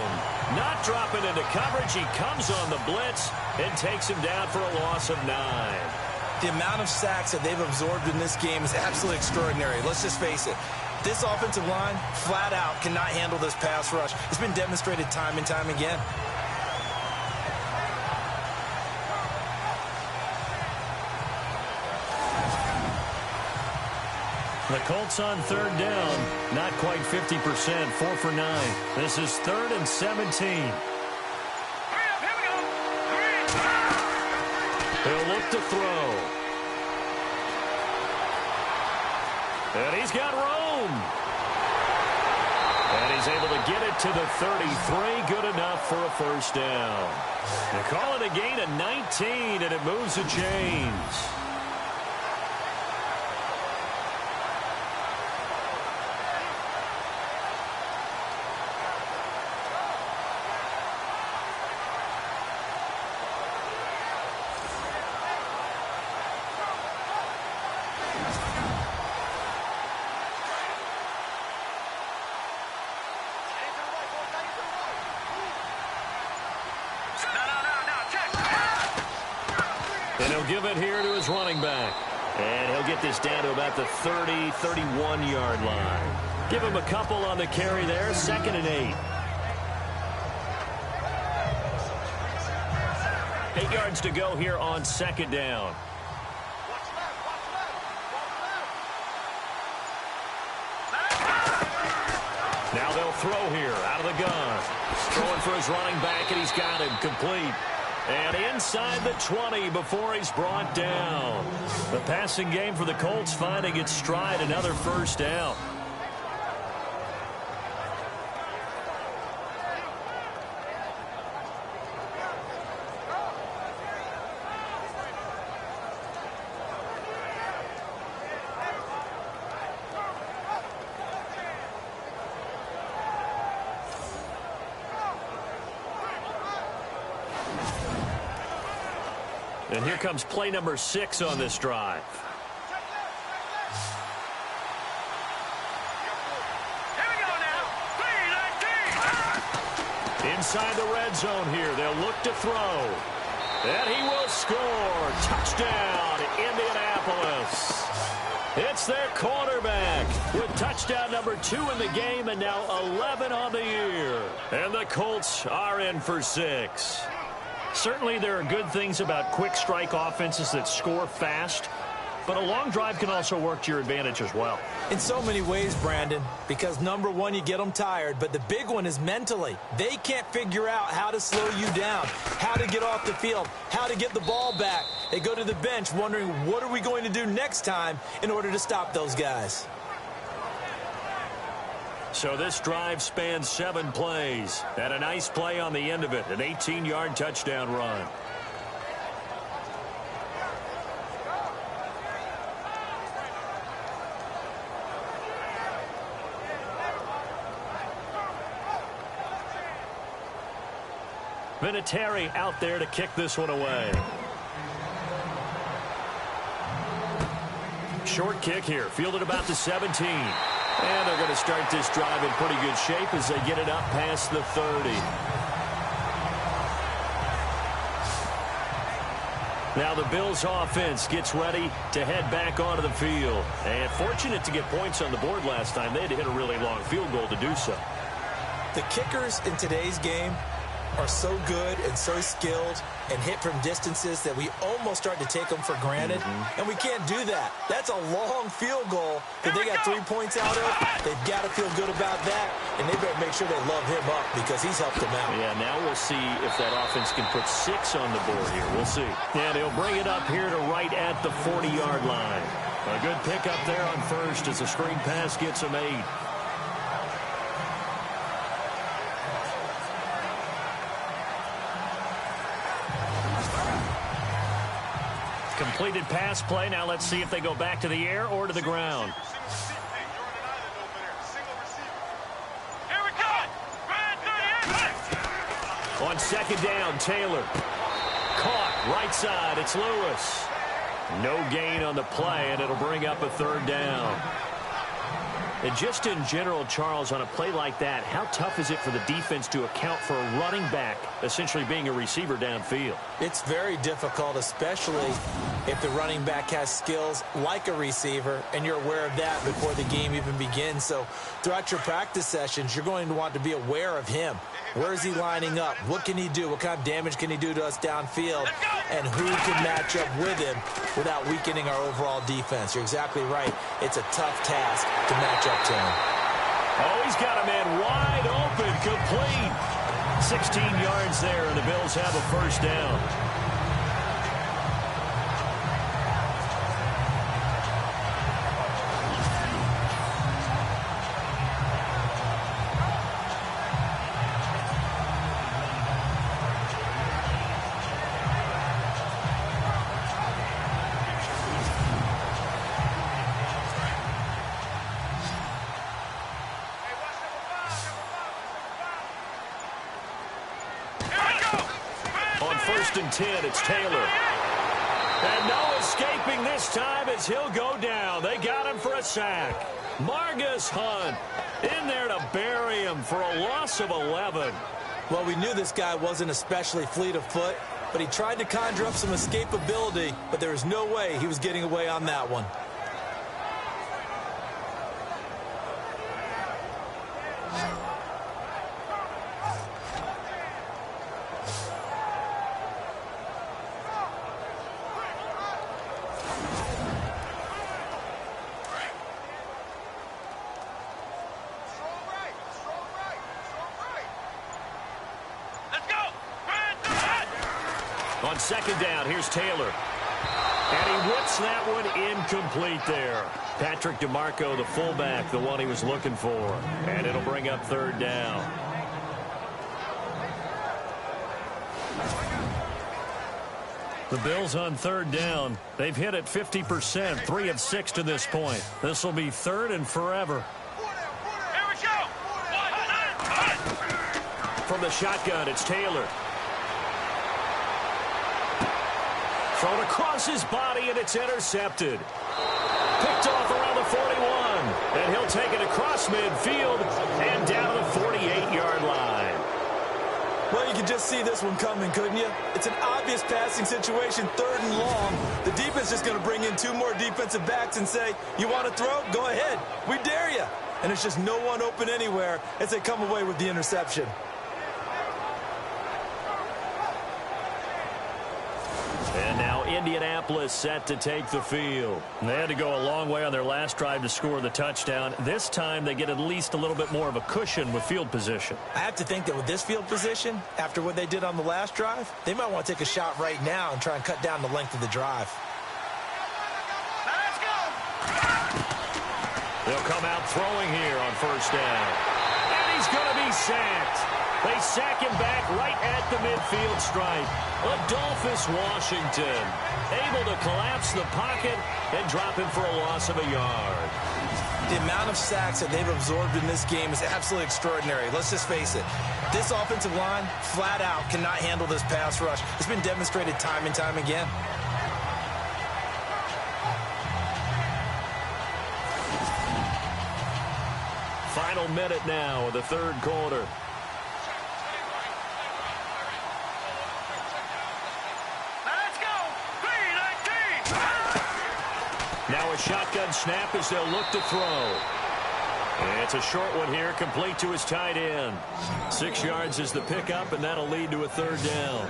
Not dropping into coverage. He comes on the blitz and takes him down for a loss of 9. The amount of sacks that they've absorbed in this game is absolutely extraordinary. Let's just face it. This offensive line, flat out, cannot handle this pass rush. It's been demonstrated time and time again. The Colts on third down, not quite 50%, 4 for 9. This is 3rd and 17. He'll look to throw. And he's got room. And he's able to get it to the 33. Good enough for a first down. They call it a gain of 19, and it moves the chains. And he'll give it here to his running back. And he'll get this down to about the 30, 31-yard line. Give him a couple on the carry there, 2nd and 8. 8 yards to go here on 2nd down. Now they'll throw here out of the gun. Throwing for his running back, and he's got him complete. And inside the 20 before he's brought down. The passing game for the Colts finding its stride, another first down. And here comes play number 6 on this drive. Here we go now. 3-19. Inside the red zone here. They'll look to throw. And he will score. Touchdown, Indianapolis. It's their quarterback with touchdown number 2 in the game and now 11 on the year. And the Colts are in for 6. Certainly there are good things about quick strike offenses that score fast, but a long drive can also work to your advantage as well. In so many ways, Brandon, because number one, you get them tired, but the big one is mentally. They can't figure out how to slow you down, how to get off the field, how to get the ball back. They go to the bench wondering, what are we going to do next time in order to stop those guys? So this drive spans 7 plays. And a nice play on the end of it, an 18-yard touchdown run. Vinatieri out there to kick this one away. Short kick here, fielded about the 17. And they're going to start this drive in pretty good shape as they get it up past the 30. Now the Bills offense gets ready to head back onto the field. And fortunate to get points on the board last time. They had to hit a really long field goal to do so. The kickers in today's game are so good and so skilled and hit from distances that we almost start to take them for granted. And we can't do that. That's a long field goal that they got 3 points out of. They've got to feel good about that, and they better make sure they love him up because he's helped them out. Yeah, now we'll see if that offense can put 6 on the board here. We'll see. And he'll bring it up here to right at the 40-yard line. A good pickup there on first as the screen pass gets him 8. Completed pass play. Now let's see if they go back to the air or to the ground. Here we go. On second down, Taylor. Caught right side. It's Lewis. No gain on the play, and it'll bring up a 3rd down. And just in general, Charles, on a play like that, how tough is it for the defense to account for a running back essentially being a receiver downfield? It's very difficult, especially if the running back has skills like a receiver, and you're aware of that before the game even begins. So throughout your practice sessions, you're going to want to be aware of him. Where is he lining up? What can he do? What kind of damage can he do to us downfield? And who can match up with him without weakening our overall defense? You're exactly right. It's a tough task to match up to him. Oh, he's got a man wide open, complete. 16 yards there, and the Bills have a 1st down. On 1st and 10, it's Taylor. And no escaping this time as he'll go down. They got him for a sack. Margus Hunt in there to bury him for a loss of 11. Well, we knew this guy wasn't especially fleet of foot, but he tried to conjure up some escapability, but there was no way he was getting away on that one. On 2nd down, here's Taylor. And he whips that one incomplete there. Patrick DeMarco, the fullback, the one he was looking for. And it'll bring up 3rd down. The Bills on 3rd down. They've hit it 50%, 3 of 6 to this point. This will be 3rd and forever. Here we go. From the shotgun, it's Taylor. Thrown across his body, and it's intercepted. Picked off around the 41. And he'll take it across midfield and down to the 48-yard line. Well, you can just see this one coming, couldn't you? It's an obvious passing situation, 3rd and long. The defense is going to bring in 2 more defensive backs and say, you want to throw? Go ahead. We dare you. And there's just no one open anywhere as they come away with the interception. And now Indianapolis set to take the field. They had to go a long way on their last drive to score the touchdown. This time they get at least a little bit more of a cushion with field position. I have to think that with this field position, after what they did on the last drive, they might want to take a shot right now and try and cut down the length of the drive. Let's go. They'll come out throwing here on first down. And he's going to be sacked. They sack him back right at the midfield stripe. Adolphus Washington able to collapse the pocket and drop him for a loss of a yard. The amount of sacks that they've absorbed in this game is absolutely extraordinary. Let's just face it. This offensive line, flat out, cannot handle this pass rush. It's been demonstrated time and time again. Final minute now of the third quarter. Let's go! 3-19! Now a shotgun snap as they'll look to throw. And it's a short one here, complete to his tight end. 6 yards is the pickup, and that'll lead to a third down.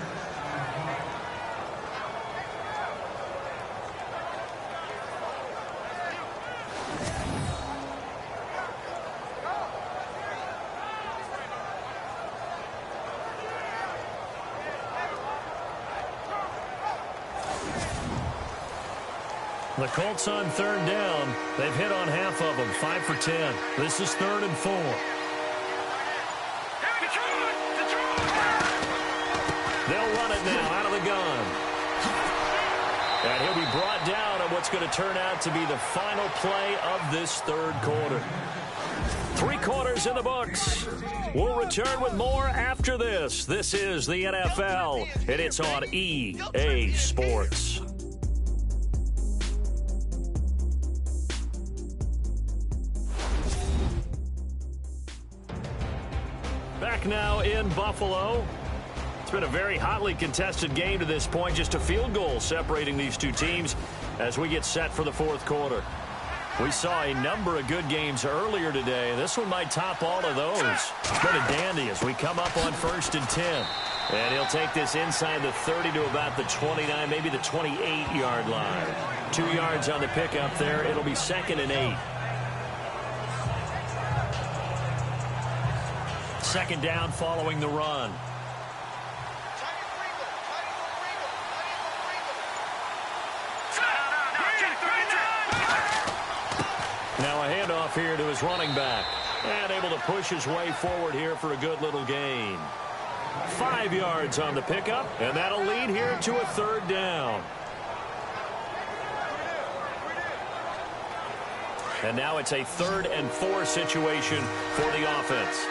The Colts on third down. They've hit on half of them, 5 for 10. This is 3rd and 4. They'll run it now out of the gun. And he'll be brought down on what's going to turn out to be the final play of this third quarter. 3 quarters in the books. We'll return with more after this. This is the NFL, and it's on EA Sports. Back now in Buffalo. It's been a very hotly contested game to this point. Just a field goal separating these two teams as we get set for the fourth quarter. We saw a number of good games earlier today. This one might top all of those. It's been a dandy as we come up on 1st and 10. And he'll take this inside the 30 to about the 29, maybe the 28-yard line. 2 yards on the pickup there. It'll be 2nd and 8. 2nd down following the run. Now a handoff here to his running back. And able to push his way forward here for a good little gain. 5 yards on the pickup, and that'll lead here to a 3rd down. And now it's a 3rd and 4 situation for the offense.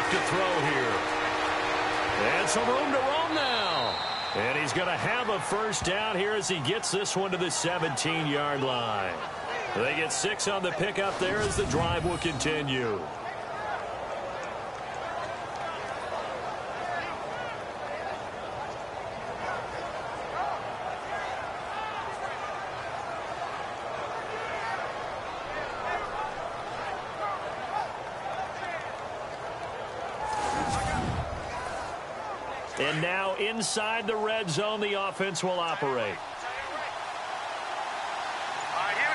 To throw here. And some room to roam now. And he's going to have a first down here as he gets this one to the 17-yard line. They get 6 on the pickup there as the drive will continue. And now inside the red zone, the offense will operate. All right, here we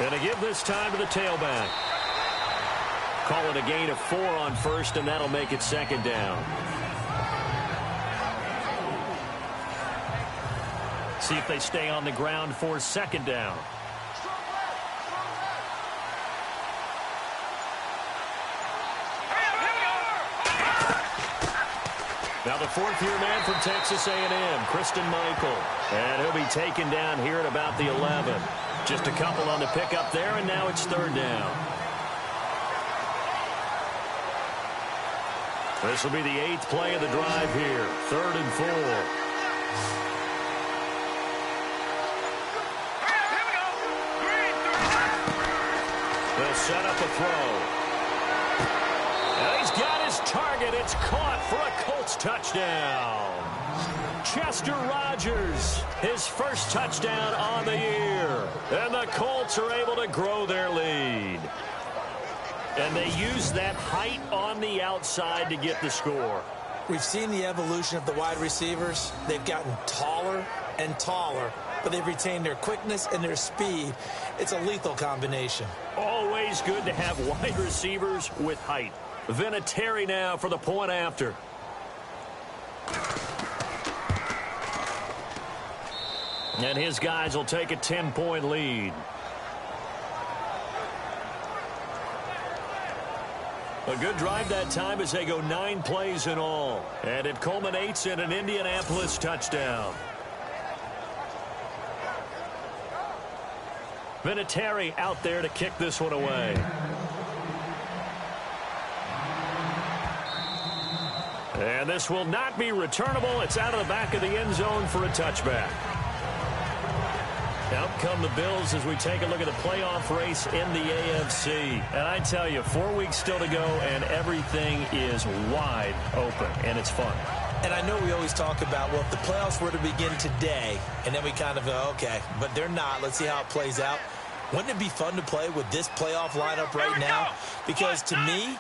go. And to give this time to the tailback. Call it a gain of 4 on 1st, and that'll make it 2nd down. See if they stay on the ground for 2nd down. Now the 4th-year man from Texas A&M, Christian Michael. And he'll be taken down here at about the 11. Just a couple on the pickup there, and now it's 3rd down. This will be the 8th play of the drive here, 3rd and 4. They'll set up a throw. And he's got his target. It's caught for a Colts touchdown. Chester Rogers, his first touchdown on the year. And the Colts are able to grow their lead. And they use that height on the outside to get the score. We've seen the evolution of the wide receivers. They've gotten taller and taller, but they've retained their quickness and their speed. It's a lethal combination. Always good to have wide receivers with height. Vinatieri now for the point after. And his guys will take a 10-point lead. A good drive that time as they go 9 plays in all. And it culminates in an Indianapolis touchdown. Vinatieri out there to kick this one away. And this will not be returnable. It's out of the back of the end zone for a touchback. Out come the Bills as we take a look at the playoff race in the AFC. And I tell you, 4 weeks still to go, and everything is wide open, and it's fun. And I know we always talk about, well, if the playoffs were to begin today, and then we kind of go, okay, but they're not. Let's see how it plays out. Wouldn't it be fun to play with this playoff lineup right now? Because to me,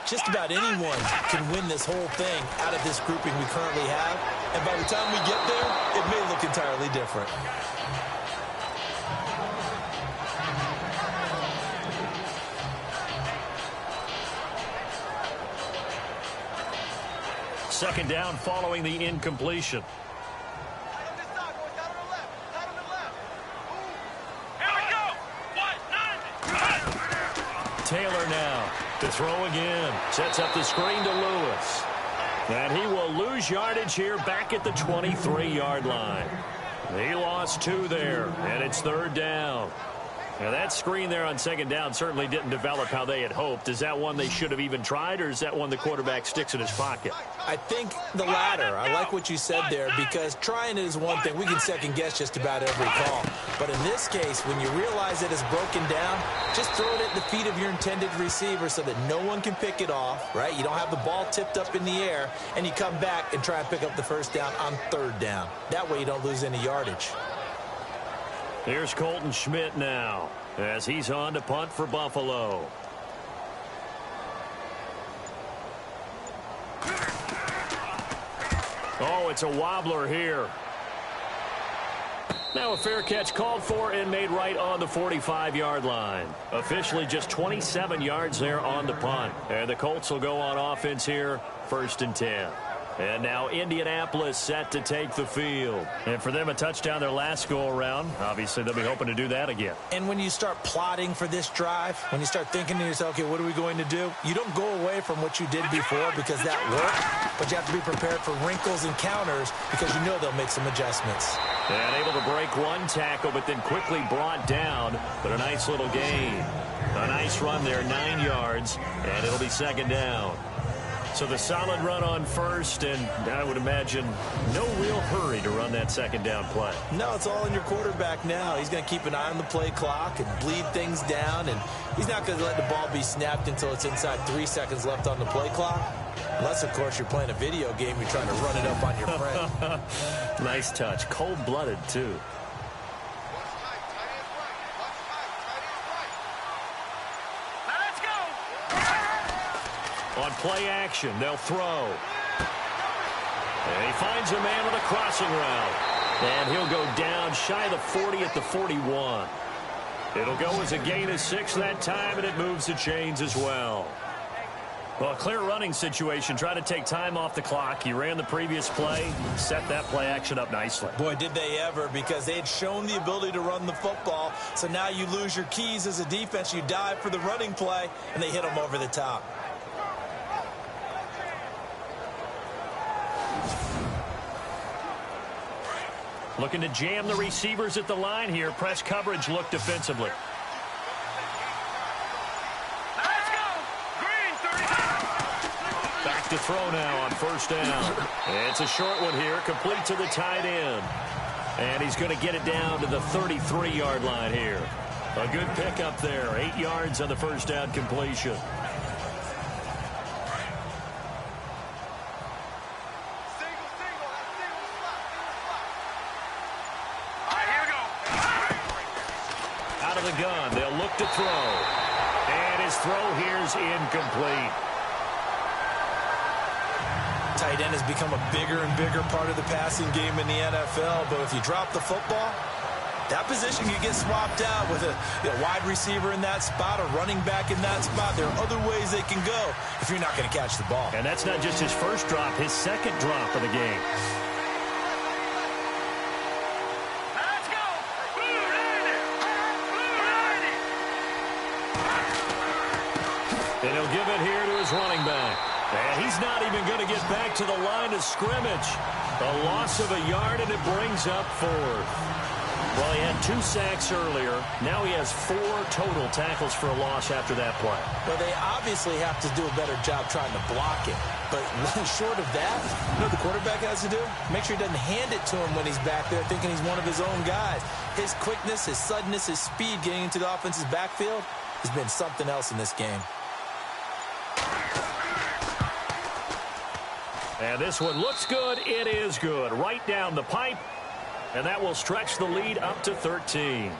just about anyone can win this whole thing out of this grouping we currently have. And by the time we get there, it may look entirely different. Second down following the incompletion. Taylor now to throw again. Sets up the screen to Lewis. And he will lose yardage here back at the 23-yard line. He lost 2 there, and it's third down. Now, that screen there on second down certainly didn't develop how they had hoped. Is that one they should have even tried, or is that one the quarterback sticks in his pocket? I think the latter. I like what you said there, because trying it is one thing. We can second-guess just about every call. But in this case, when you realize it is broken down, just throw it at the feet of your intended receiver so that no one can pick it off, right? You don't have the ball tipped up in the air, and you come back and try and pick up the first down on third down. That way you don't lose any yardage. Here's Colton Schmidt now as he's on to punt for Buffalo. Oh, it's a wobbler here. Now a fair catch called for and made right on the 45-yard line. Officially just 27 yards there on the punt. And the Colts will go on offense here, 1st and 10. And now Indianapolis set to take the field. And for them, a touchdown their last go-around. Obviously, they'll be hoping to do that again. And when you start plotting for this drive, when you start thinking to yourself, okay, what are we going to do? You don't go away from what you did before because that worked. But you have to be prepared for wrinkles and counters because you know they'll make some adjustments. And able to break one tackle, but then quickly brought down. But a nice little gain. A nice run there, 9 yards. And it'll be second down. So the solid run on first, and I would imagine no real hurry to run that second down play. No, it's all in your quarterback now. He's going to keep an eye on the play clock and bleed things down, and he's not going to let the ball be snapped until it's inside 3 seconds left on the play clock. Unless, of course, you're playing a video game, you're trying to run it up on your friend. Nice touch. Cold-blooded, too. On play action, they'll throw. And he finds a man with a crossing route. And he'll go down shy of the 40 at the 41. It'll go as a gain of 6 that time, and it moves the chains as well. Well, a clear running situation. Try to take time off the clock. He ran the previous play, set that play action up nicely. Boy, did they ever, because they had shown the ability to run the football. So now you lose your keys as a defense. You dive for the running play, and they hit him over the top. Looking to jam the receivers at the line here. Press coverage look defensively. Let's go! Green, 30. Back to throw now on first down. It's a short one here, complete to the tight end. And he's going to get it down to the 33-yard line here. A good pickup there, 8 yards on the first down completion. Single, The gun. They'll look to throw. And his throw here's incomplete. Tight end has become a bigger and bigger part of the passing game in the NFL. But if you drop the football, that position can get swapped out with a wide receiver in that spot, a running back in that spot. There are other ways they can go if you're not going to catch the ball. And that's not just his first drop, his second drop of the game. let's And he'll give it here to his running back. And he's not even going to get back to the line of scrimmage. A loss of a yard, and it brings up fourth. Well, he had 2 sacks earlier. Now he has 4 total tackles for a loss after that play. Well, they obviously have to do a better job trying to block him. But short of that, you know what the quarterback has to do? Make sure he doesn't hand it to him when he's back there thinking he's one of his own guys. His quickness, his suddenness, his speed getting into the offense's backfield has been something else in this game. And this one looks good. It is good. Right down the pipe. And that will stretch the lead up to 13.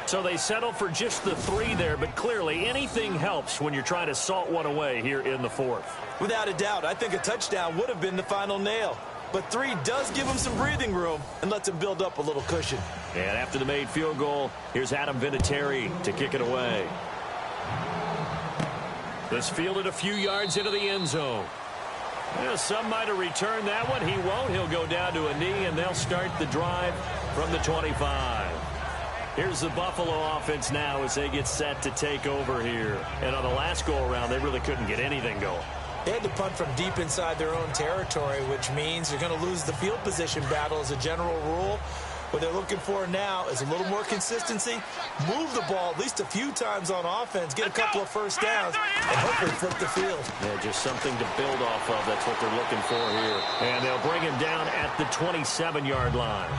So they settle for just the 3 there, but clearly anything helps when you're trying to salt one away here in the 4th. Without a doubt, I think a touchdown would have been the final nail. But 3 does give him some breathing room and lets him build up a little cushion. And after the made field goal, here's Adam Vinatieri to kick it away. This fielded a few yards into the end zone. Yeah, some might have returned that one. He won't. He'll go down to a knee, and they'll start the drive from the 25. Here's the Buffalo offense now as they get set to take over here. And on the last go-around, they really couldn't get anything going. They had to punt from deep inside their own territory, which means they're going to lose the field position battle as a general rule. What they're looking for now is a little more consistency, move the ball at least a few times on offense, get a couple of first downs, and hopefully flip the field. Yeah, just something to build off of. That's what they're looking for here. And they'll bring him down at the 27-yard line.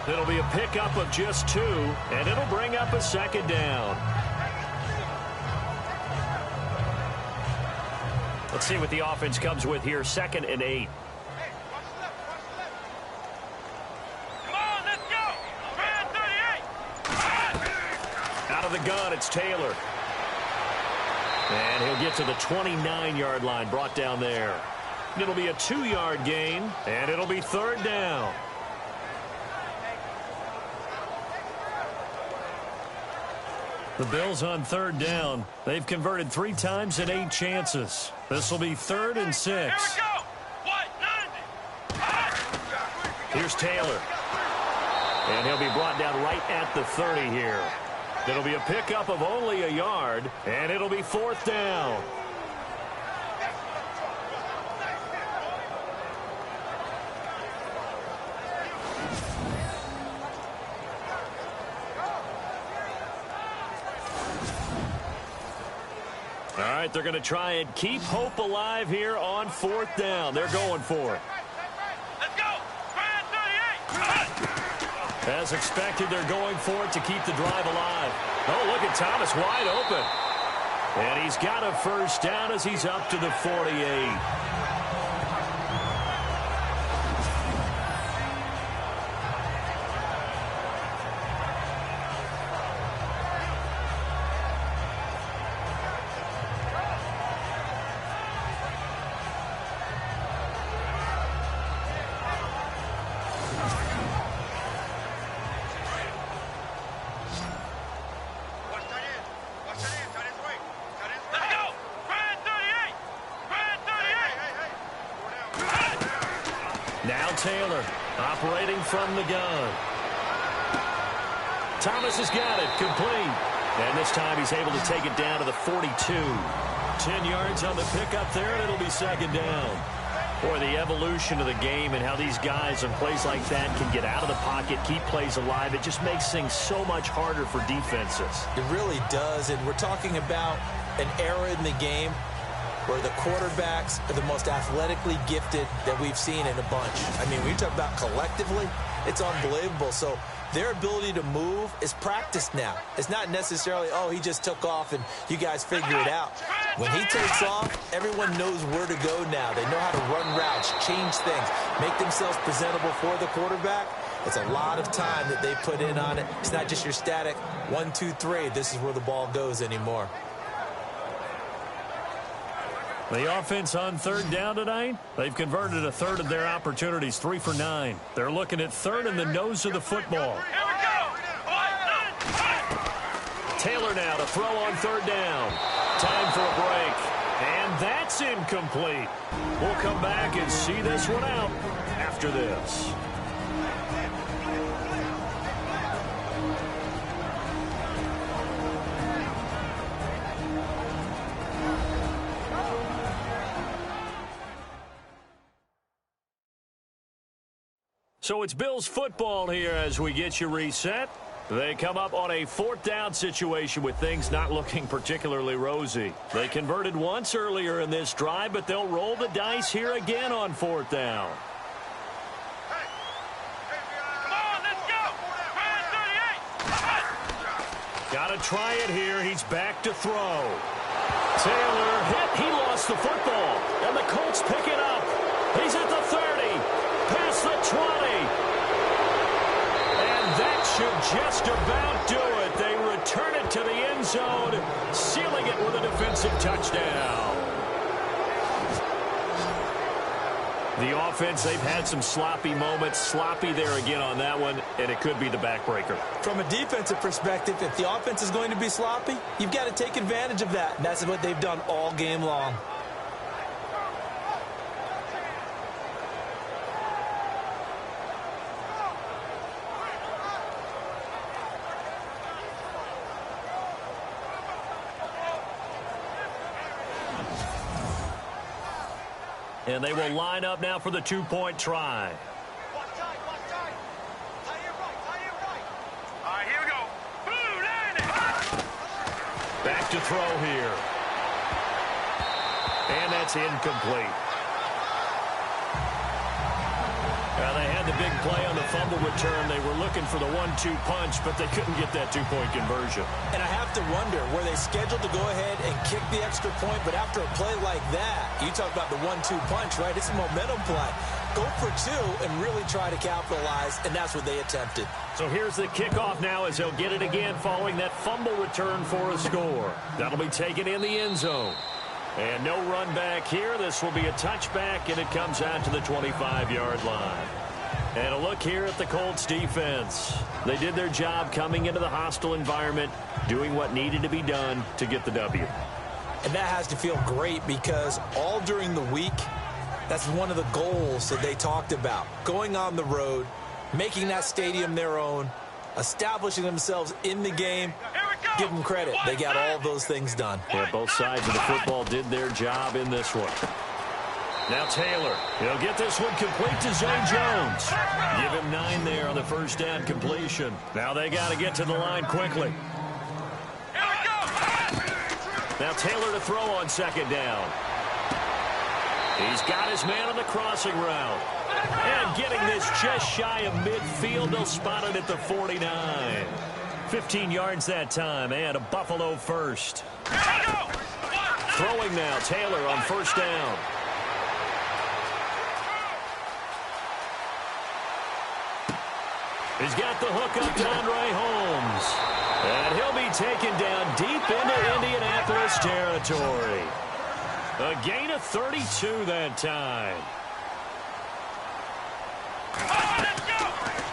It'll be a pickup of just 2, and it'll bring up a second down. Let's see what the offense comes with here. 2nd and 8. The gun, it's Taylor. And he'll get to the 29-yard line, brought down there. It'll be a 2-yard gain, and it'll be 3rd down. The Bills on 3rd down. They've converted 3 times in 8 chances. This will be 3rd and 6. Here we go. Here's Taylor. And he'll be brought down right at the 30 here. It'll be a pickup of only a yard, and it'll be 4th down. All right, they're going to try and keep hope alive here on 4th down. They're going for it. Let's go. 38. As expected, they're going for it to keep the drive alive. Oh, look at Thomas wide open. And he's got a first down as he's up to the 48. Taylor operating from the gun. Thomas has got it complete. And this time he's able to take it down to the 42. 10 yards on the pickup there, and it'll be 2nd down. Boy, the evolution of the game and how these guys in plays like that can get out of the pocket, keep plays alive, it just makes things so much harder for defenses. It really does, and we're talking about an era in the game where the quarterbacks are the most athletically gifted that we've seen in a bunch. I mean, when you talk about collectively, it's unbelievable. So their ability to move is practiced now. It's not necessarily, oh, he just took off and you guys figure it out. When he takes off, everyone knows where to go now. They know how to run routes, change things, make themselves presentable for the quarterback. It's a lot of time that they put in on it. It's not just your static 1, 2, 3. This is where the ball goes anymore. The offense on 3rd down tonight, they've converted a 1/3 of their opportunities, 3 for 9. They're looking at 3rd in the nose of the football. Here we go. Taylor now to throw on 3rd down. Time for a break. And that's incomplete. We'll come back and see this one out after this. So it's Bills football here as we get you reset. They come up on a 4th down situation with things not looking particularly rosy. They converted once earlier in this drive, but they'll roll the dice here again on 4th down. Come on, let's go! Brand 38! Got to try it here. He's back to throw. Taylor hit. He lost the football. And the Colts pick it up. He's at the 30. Past the 20. And that should just about do it. They return it to the end zone, sealing it with a defensive touchdown. The offense, they've had some sloppy moments. Sloppy there again on that one, and it could be the backbreaker. From a defensive perspective, if the offense is going to be sloppy, you've got to take advantage of that. And that's what they've done all game long. And they will line up now for the 2-point try. All right, here we go. Blue line it. Back to throw here. And that's incomplete. They had the big play on the fumble return. They were looking for the 1-2 punch, but they couldn't get that 2-point conversion. And I have to wonder, were they scheduled to go ahead and kick the extra point, but after a play like that, you talk about the 1-2 punch, right? It's a momentum play. Go for 2 and really try to capitalize, and that's what they attempted. So here's the kickoff now as they'll get it again following that fumble return for a score. That'll be taken in the end zone. And no run back here. This will be a touchback, and it comes out to the 25-yard line. And a look here at the Colts defense. They did their job coming into the hostile environment, doing what needed to be done to get the W. And that has to feel great because all during the week, that's one of the goals that they talked about. Going on the road, making that stadium their own, establishing themselves in the game. Give them credit. They got all those things done. Yeah, both sides of the football did their job in this one. Now Taylor, he'll get this one complete to Zay Jones. Give him 9 there on the first down completion. Now they got to get to the line quickly. Here we go. Now Taylor to throw on 2nd down. He's got his man on the crossing route. And getting this just shy of midfield, they'll spot it at the 49. 15 yards that time, and a Buffalo first. Throwing now, Taylor on 1st down. He's got the hook up to Andre Holmes. And he'll be taken down deep into Indianapolis territory. A gain of 32 that time.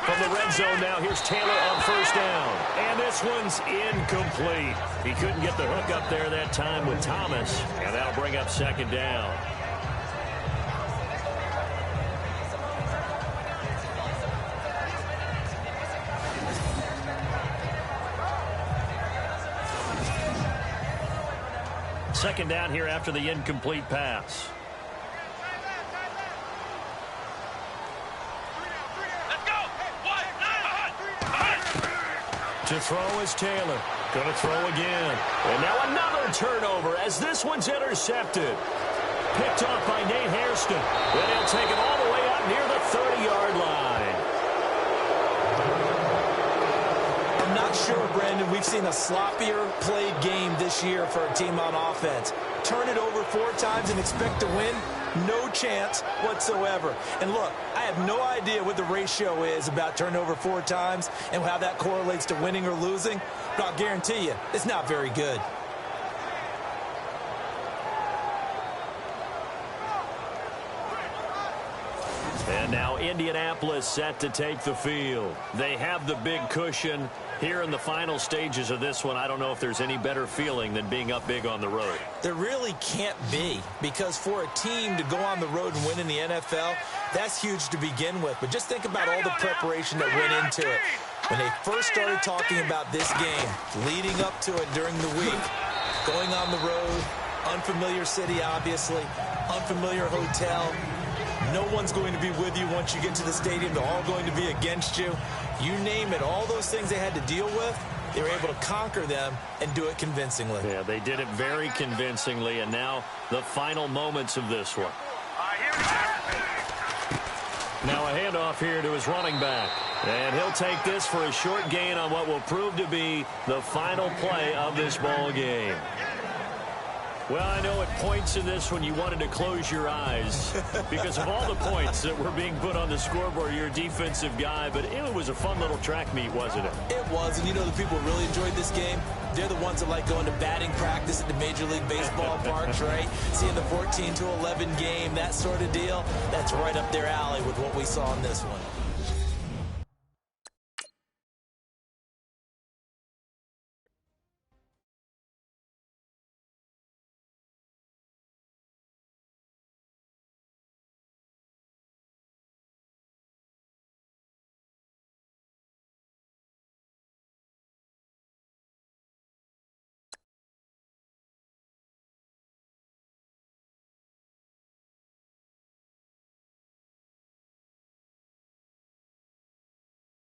From the red zone now, here's Taylor on 1st down. And this one's incomplete. He couldn't get the hook up there that time with Thomas. And that'll bring up 2nd down. Second down here after the incomplete pass. To throw is Taylor. Going to throw again. And now another turnover as this one's intercepted. Picked off by Nate Hairston. Then he'll take it all the way out near the 30-yard line. I'm not sure, Brandon, we've seen a sloppier played game this year for a team on offense. Turn it over 4 times and expect to win? No chance whatsoever. And look, I have no idea what the ratio is about turnover 4 times and how that correlates to winning or losing, but I'll guarantee you, it's not very good. And now Indianapolis set to take the field. They have the big cushion. Here in the final stages of this one, I don't know if there's any better feeling than being up big on the road. There really can't be, because for a team to go on the road and win in the NFL, that's huge to begin with. But just think about all the preparation that went into it. When they first started talking about this game, leading up to it during the week, going on the road, unfamiliar city, obviously, unfamiliar hotel, No one's going to be with you once you get to the stadium. They're all going to be against you. You name it, all those things they had to deal with, they were able to conquer them and do it convincingly. Yeah, they did it very convincingly, and now the final moments of this one. Now a handoff here to his running back. And he'll take this for a short gain on what will prove to be the final play of this ball game. Well, I know at points in this one you wanted to close your eyes because of all the points that were being put on the scoreboard. You're a defensive guy, but it was a fun little track meet, wasn't it? It was, and you know the people who really enjoyed this game? They're the ones that like going to batting practice at the Major League Baseball parks, right? Seeing the 14-11 game, that sort of deal, that's right up their alley with what we saw in this one.